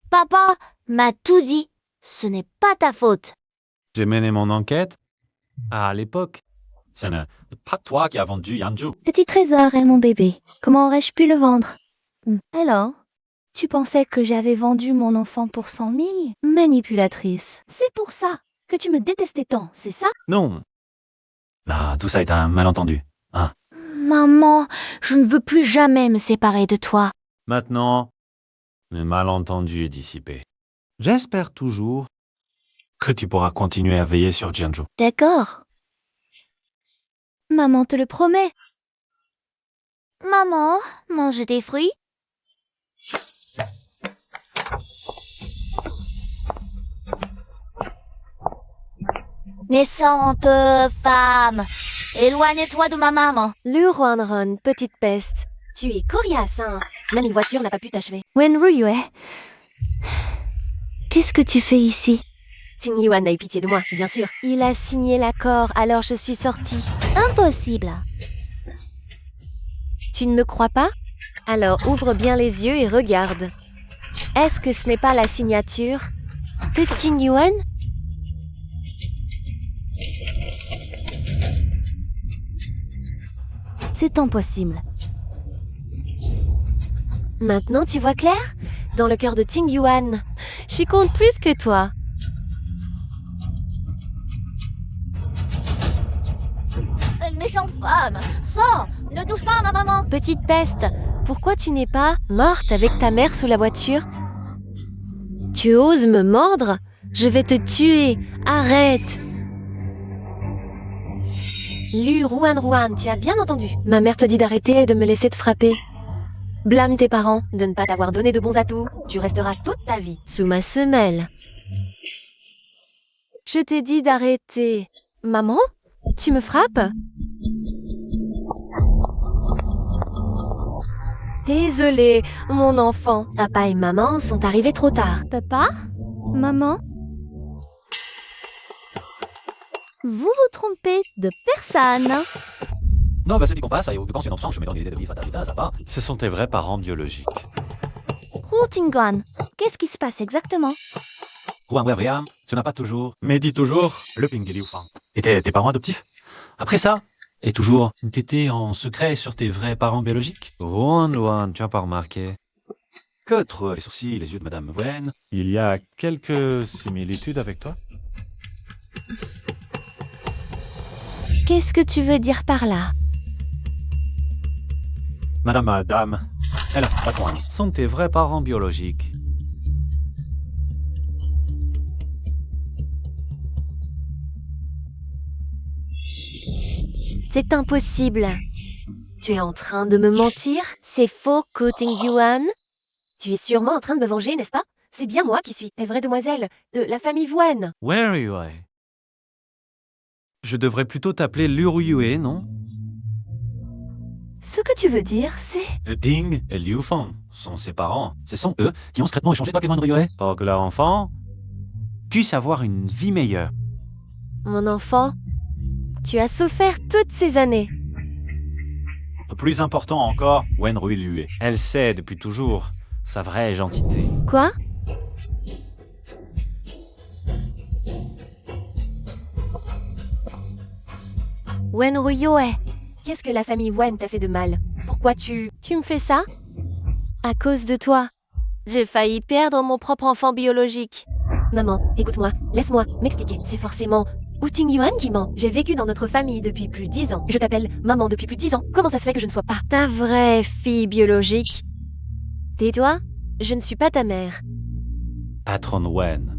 Papa m'a tout dit. Ce n'est pas ta faute. J'ai mené mon enquête. À l'époque, ce n'est pas toi qui as vendu Yanzhou. Petit trésor est mon bébé. Comment aurais-je pu le vendre? Alors, tu pensais que j'avais vendu mon enfant pour 100 000? Manipulatrice. C'est pour ça que tu me détestais tant, c'est ça? Non. Ah, tout ça est un malentendu. Hein. Maman, je ne veux plus jamais me séparer de toi. Maintenant, le malentendu est dissipé. J'espère toujours que tu pourras continuer à veiller sur Jianzhou. D'accord. Maman te le promet. Maman, mange des fruits. Méchante femme, éloigne-toi de ma maman. Le Ruanron, petite peste. Tu es coriace, hein. Même une voiture n'a pas pu t'achever. Wenru Yue. Qu'est-ce que tu fais ici? Ting Yuan a eu pitié de moi, bien sûr. Il a signé l'accord, alors je suis sortie. Impossible. Tu ne me crois pas? Alors ouvre bien les yeux et regarde. Est-ce que ce n'est pas la signature de Ting Yuan? C'est impossible. Maintenant tu vois clair? Dans le cœur de Ting Yuan. Je compte plus que toi. Une méchante femme, sors, ne touche pas à ma maman. Petite peste, pourquoi tu n'es pas morte avec ta mère sous la voiture? Tu oses me mordre? Je vais te tuer. Arrête. Lu Ruan, tu as bien entendu. Ma mère te dit d'arrêter et de me laisser te frapper. Blâme tes parents de ne pas t'avoir donné de bons atouts. Tu resteras toute ta vie sous ma semelle. Je t'ai dit d'arrêter. Maman? Tu me frappes? Désolée, mon enfant. Papa et maman sont arrivés trop tard. Papa? Maman? Vous vous trompez de personne. Non, bah c'est dit qu'on passe, quand c'est une enfant, je me donne l'idée de vie fatalita, ça va. Ce sont tes vrais parents biologiques. Wu Tingguan, qu'est-ce qui se passe exactement? Ruan, tu n'as pas toujours, mais dis toujours, le Ping Liu Fang. Et tes parents adoptifs? Après ça, et toujours, t'étais en secret sur tes vrais parents biologiques? Luan, tu as pas remarqué? Que trop les sourcils, les yeux de Madame Wen. Il y a quelques similitudes avec toi? Qu'est-ce que tu veux dire par là? Dame, elle a pas trop. Sont tes vrais parents biologiques. C'est impossible. Tu es en train de me mentir? C'est faux, Ko Ting Yuan. Tu es sûrement en train de me venger, n'est-ce pas? C'est bien moi qui suis la vraie demoiselle de la famille Wen. Where are you? Je devrais plutôt t'appeler Luruyue, non? Ce que tu veux dire, c'est... Le Ding et Liu Fang sont ses parents. Ce sont eux qui ont secrètement échangé toi Kevin Rioé. Pour que leur enfant puisse avoir une vie meilleure. Mon enfant, tu as souffert toutes ces années. Plus important encore, Wen Rui. Elle sait depuis toujours sa vraie gentillité. Quoi? Wen Ruyoe, qu'est-ce que la famille Wen t'a fait de mal? Pourquoi tu me fais ça? À cause de toi. J'ai failli perdre mon propre enfant biologique. Maman, écoute-moi, laisse-moi m'expliquer. C'est forcément Wu Ting Yuan qui ment. J'ai vécu dans notre famille depuis plus de 10 ans. Je t'appelle maman depuis plus de 10 ans. Comment ça se fait que je ne sois pas ta vraie fille biologique? Tais-toi, je ne suis pas ta mère. Patron Wen.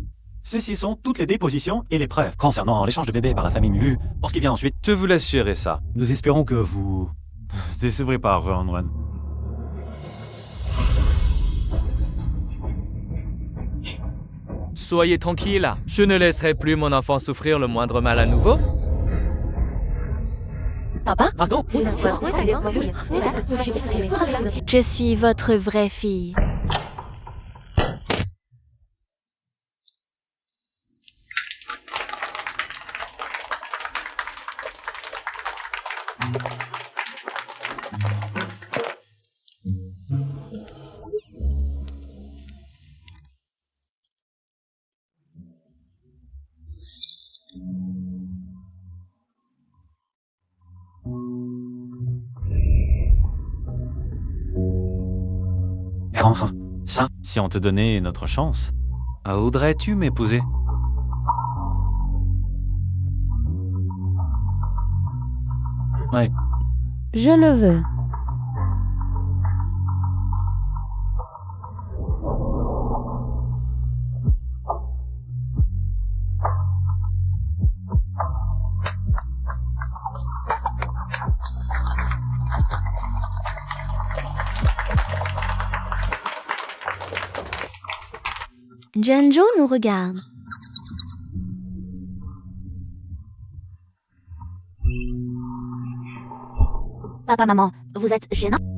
Ceci sont toutes les dépositions et les preuves concernant l'échange de bébés par la famille Lu. Pour ce qui vient ensuite, Je vous laisse gérer ça. nous espérons que vous... Décevrez pas, Wen. Soyez tranquille, je ne laisserai plus mon enfant souffrir le moindre mal à nouveau. Papa? Pardon? Je suis votre vraie fille. Et enfin, ça, Si on te donnait notre chance, voudrais-tu m'épouser? ouais. Je le veux. Jianzhou nous regarde. Papa, maman, vous êtes gênants?